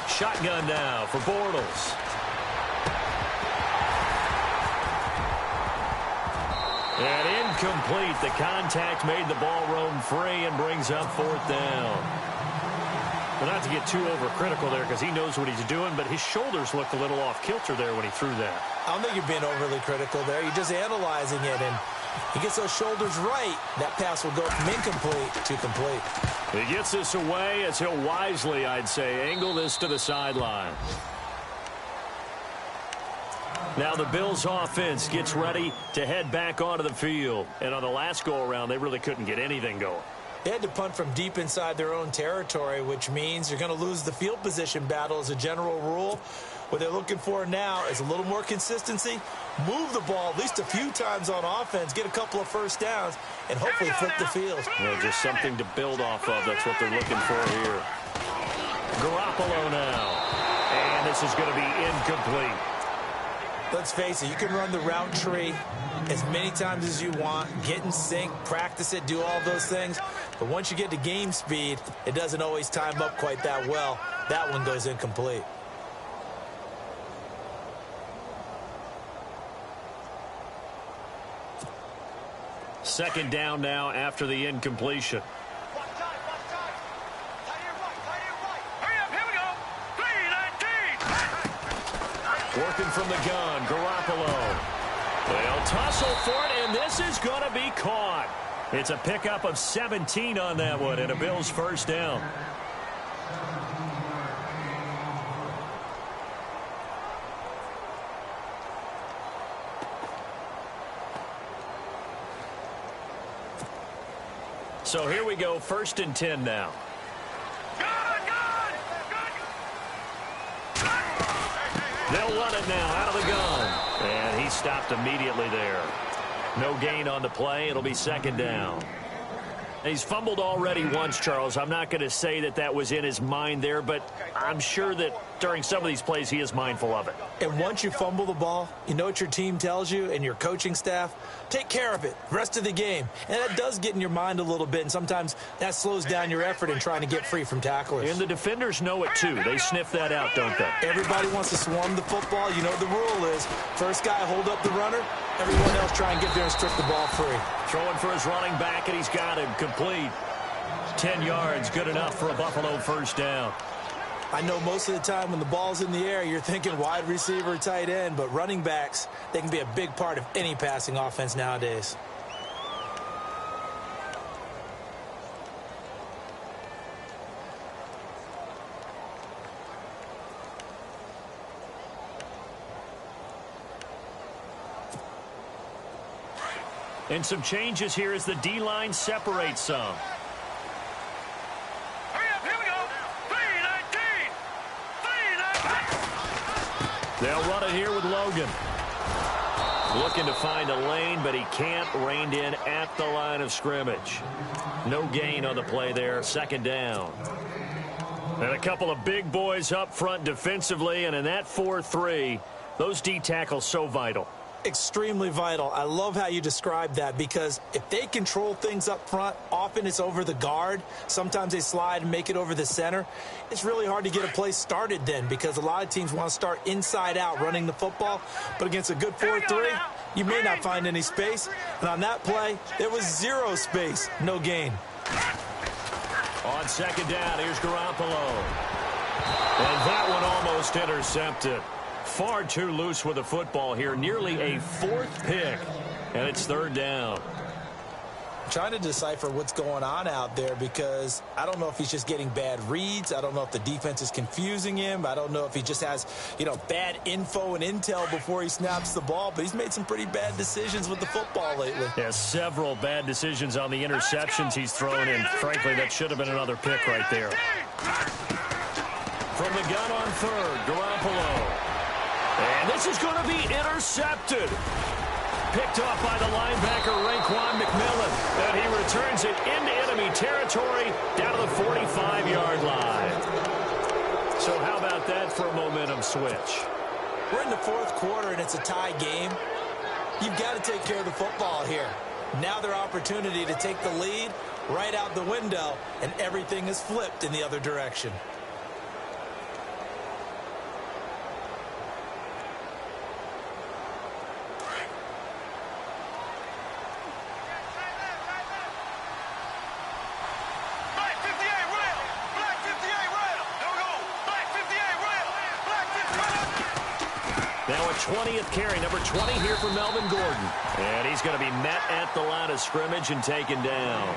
Shotgun now for Bortles. And incomplete. The contact made the ball roam free and brings up 4th down. Well, not to get too overcritical there because he knows what he's doing, but his shoulders looked a little off kilter there when he threw that. I don't think you're being overly critical there. You're just analyzing it, and he gets those shoulders right. That pass will go from incomplete to complete. He gets this away as he'll wisely, I'd say, angle this to the sideline. Now the Bills offense gets ready to head back onto the field. And on the last go-around, they really couldn't get anything going. They had to punt from deep inside their own territory, which means you're going to lose the field position battle as a general rule. What they're looking for now is a little more consistency, move the ball at least a few times on offense, get a couple of first downs, and hopefully flip the field. Well, just something to build off of. That's what they're looking for here. Garoppolo now. And this is going to be incomplete. Let's face it, you can run the route tree as many times as you want, get in sync, practice it, do all those things. But once you get to game speed, it doesn't always time up quite that well. That one goes incomplete. Second down now after the incompletion. Working from the gun, Garoppolo. They'll tussle for it, and this is going to be caught. It's a pickup of 17 on that one, and a Bills first down. So here we go, 1st and 10 now. They'll run it now out of the gun. And he stopped immediately there. No gain on the play. It'll be 2nd down. He's fumbled already once, Charles. I'm not going to say that that was in his mind there, but I'm sure that during some of these plays he is mindful of it. And once you fumble the ball, you know what your team tells you and your coaching staff? Take care of it rest of the game. And that does get in your mind a little bit, and sometimes that slows down your effort in trying to get free from tacklers. And the defenders know it too. They sniff that out, don't they? Everybody wants to swarm the football. You know what the rule is. First guy hold up the runner. Everyone else try and get there and strip the ball free. Throwing for his running back, and he's got him complete. 10 yards, good enough for a Buffalo first down. I know most of the time when the ball's in the air, you're thinking wide receiver, tight end, but running backs, they can be a big part of any passing offense nowadays. And some changes here as the D-line separates some. They'll run it here with Logan. Looking to find a lane, but he can't. Reined in at the line of scrimmage. No gain on the play there. 2nd down. And a couple of big boys up front defensively, and in that 4-3, those D tackles so vital. Extremely vital. I love how you describe that, because if they control things up front, often it's over the guard. Sometimes they slide and make it over the center. It's really hard to get a play started then, because a lot of teams want to start inside out running the football. But against a good 4-3, you may not find any space. And on that play, there was 0 space. No gain. On 2nd down, here's Garoppolo. And that one almost intercepted. Far too loose with the football here. Nearly a 4th pick. And it's 3rd down. trying to decipher what's going on out there because I don't know if he's just getting bad reads. I don't know if the defense is confusing him. I don't know if he just has, bad info and intel before he snaps the ball, but he's made some pretty bad decisions with the football lately. Yeah, several bad decisions on the interceptions he's thrown in. Frankly, that should have been another pick right there. From the gun on third, Garoppolo. And this is going to be intercepted. Picked off by the linebacker, Raekwon McMillan. And he returns it into enemy territory down to the 45-yard line. So how about that for a momentum switch? We're in the fourth quarter, and it's a tie game. You've got to take care of the football here. Now their opportunity to take the lead right out the window, and everything is flipped in the other direction. Now a 20th carry, number 20 here for Melvin Gordon. And he's going to be met at the line of scrimmage and taken down.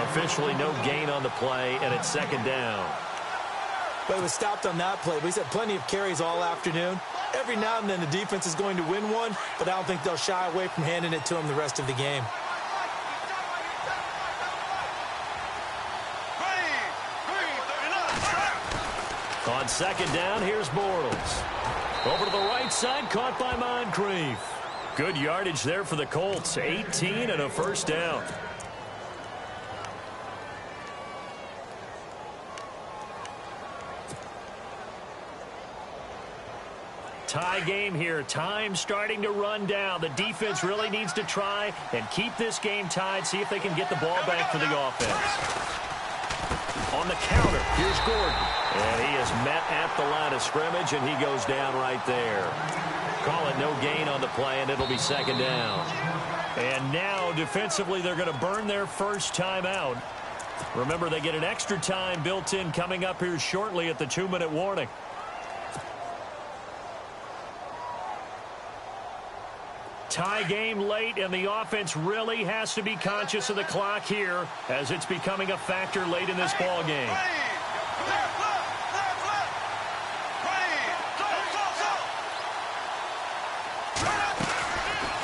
Officially no gain on the play, and it's second down. But he was stopped on that play, but he's had plenty of carries all afternoon. Every now and then the defense is going to win one, but I don't think they'll shy away from handing it to him the rest of the game. On second down, here's Bortles. Over to the right side, caught by Moncrief. Good yardage there for the Colts. 18 and a first down. Tie game here. Time starting to run down. The defense really needs to try and keep this game tied. See if they can get the ball back for the offense. On the counter, here's Gordon. And he is met at the line of scrimmage, and he goes down right there. Call it no gain on the play, and it'll be second down. And now, defensively, they're going to burn their first timeout. Remember, they get an extra time built in coming up here shortly at the 2-minute warning. Tie game late, and the offense really has to be conscious of the clock here as it's becoming a factor late in this ball game.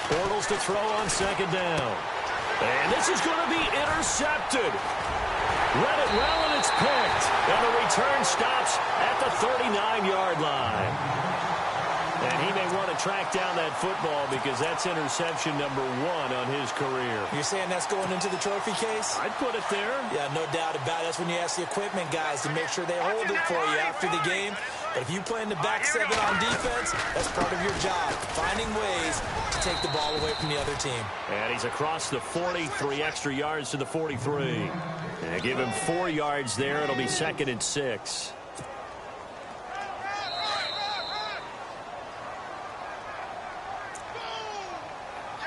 Bortles to throw on second down. And this is going to be intercepted. Read it well, and it's picked. And the return stops at the 39-yard line. And he may want to track down that football because that's interception number 1 on his career. You're saying that's going into the trophy case? I'd put it there. Yeah, no doubt about it. That's when you ask the equipment guys to make sure they hold it for you after the game. But if you play in the back 7 on defense, that's part of your job, finding ways to take the ball away from the other team. And he's across the 40, 3 extra yards to the 43. And give him 4 yards there. It'll be second and 6.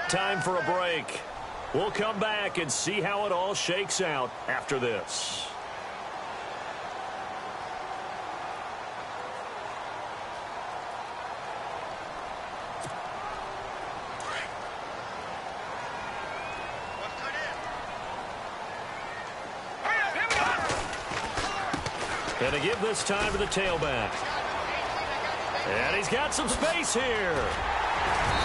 Time for a break. We'll come back and see how it all shakes out after this. And to give this time to the tailback. And he's got some space here.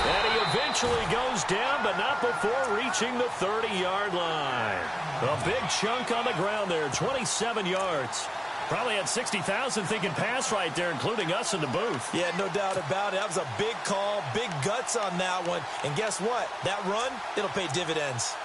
And he eventually goes down, but not before reaching the 30-yard line. A big chunk on the ground there, 27 yards. Probably had 60,000 thinking pass right there, including us in the booth. Yeah, no doubt about it. That was a big call, big guts on that one. And guess what? That run, it'll pay dividends.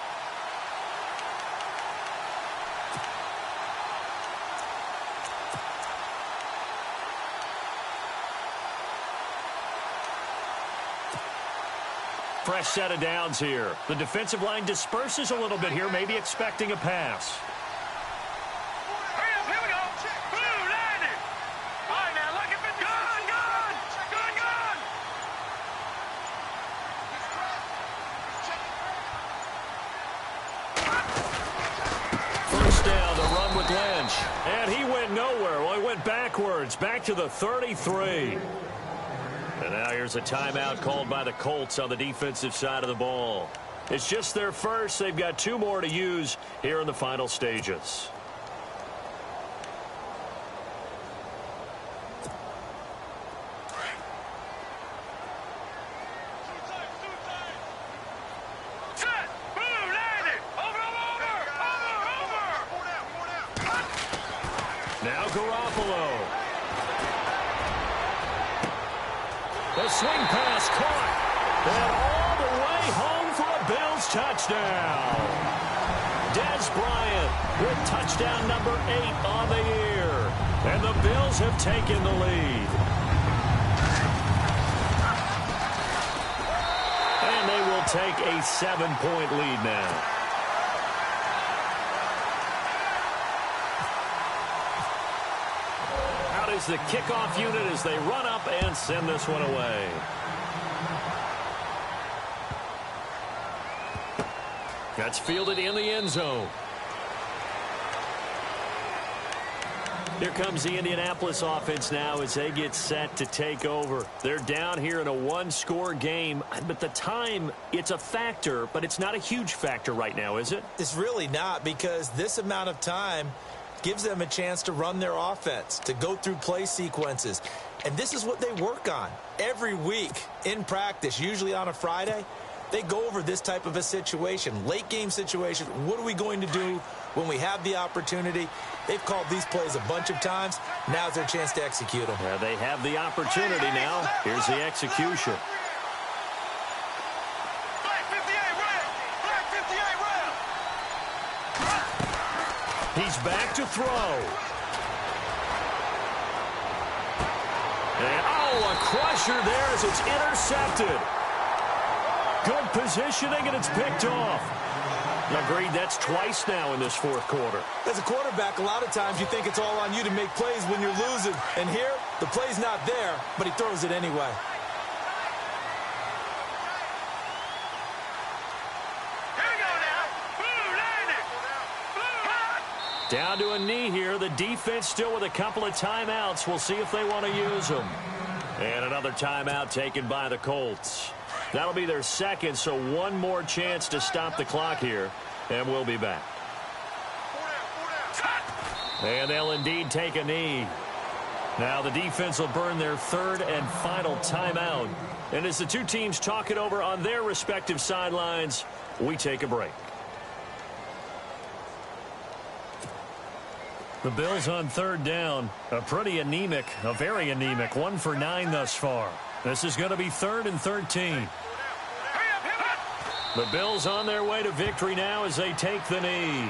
Fresh set of downs here. The defensive line disperses a little bit here, maybe expecting a pass. Hurry up, here we go. Blue, landed. All right, now, look at the gun. First down, the run with Lynch. And he went nowhere. Well, he went backwards, back to the 33. And now here's a timeout called by the Colts on the defensive side of the ball. It's just their first. They've got 2 more to use here in the final stages. The swing pass caught. And all the way home for a Bills touchdown. Dez Bryant with touchdown number 8 on the year. And the Bills have taken the lead. And they will take a 7-point lead now. Is the kickoff unit as they run up and send this one away. That's fielded in the end zone. Here comes the Indianapolis offense now as they get set to take over. They're down here in a 1-score game, but the time, it's a factor, but it's not a huge factor right now, is it? It's really not, because this amount of time gives them a chance to run their offense, to go through play sequences. And this is what they work on every week in practice, usually on a Friday. They go over this type of a situation, late game situation. What are we going to do when we have the opportunity? They've called these plays a bunch of times. Now's their chance to execute them. Yeah, they have the opportunity now. Here's the execution. He's back to throw. And, a crusher there as it's intercepted. Good positioning, and it's picked off. Agreed, that's twice now in this fourth quarter. As a quarterback, a lot of times you think it's all on you to make plays when you're losing. And here, the play's not there, but he throws it anyway. Down to a knee here. The defense still with a couple of timeouts. We'll see if they want to use them. And another timeout taken by the Colts. That'll be their second, so one more chance to stop the clock here. And we'll be back. And they'll indeed take a knee. Now the defense will burn their third and final timeout. And as the two teams talk it over on their respective sidelines, we take a break. The Bills on third down. A very anemic 1 for 9 thus far. This is going to be 3rd and 13. The Bills on their way to victory now as they take the knee.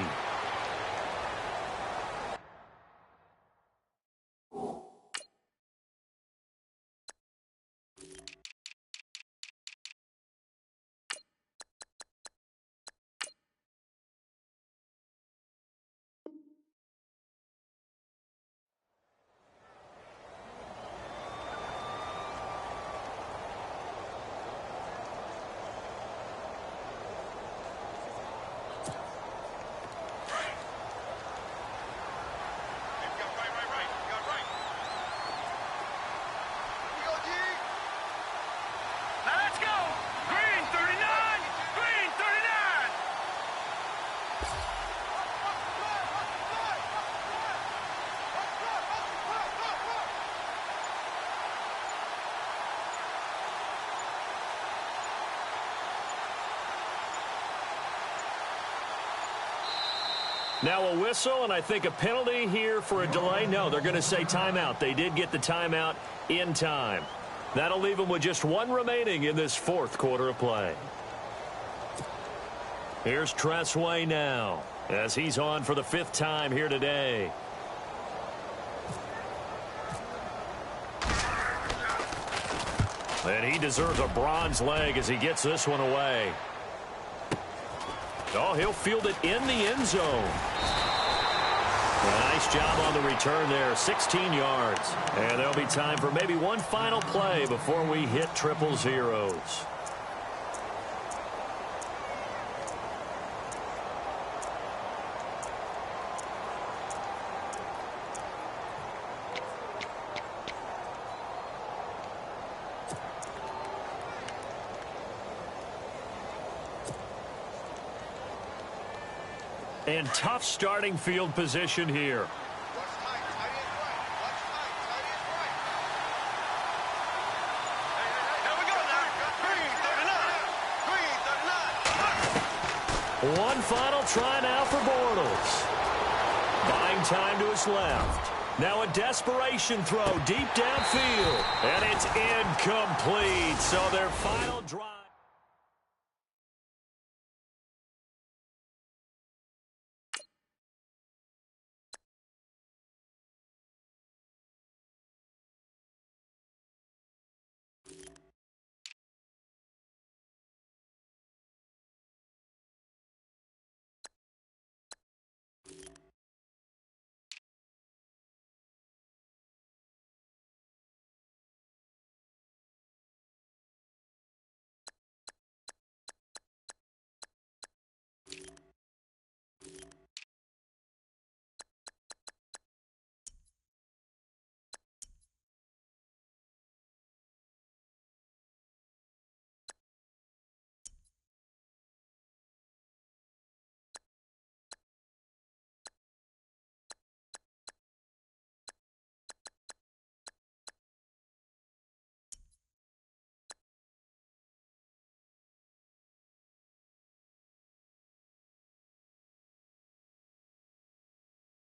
Now a whistle, and I think a penalty here for a delay. No, they're going to say timeout. They did get the timeout in time. That'll leave them with just 1 remaining in this fourth quarter of play. Here's Tressway now as he's on for the 5th time here today. And he deserves a bronze leg as he gets this one away. Oh, he'll field it in the end zone. Nice job on the return there, 16 yards. And there'll be time for maybe one final play before we hit triple zeros. And tough starting field position here. One final try now for Bortles. Buying time to his left. Now a desperation throw deep downfield. And it's incomplete. So their final drive.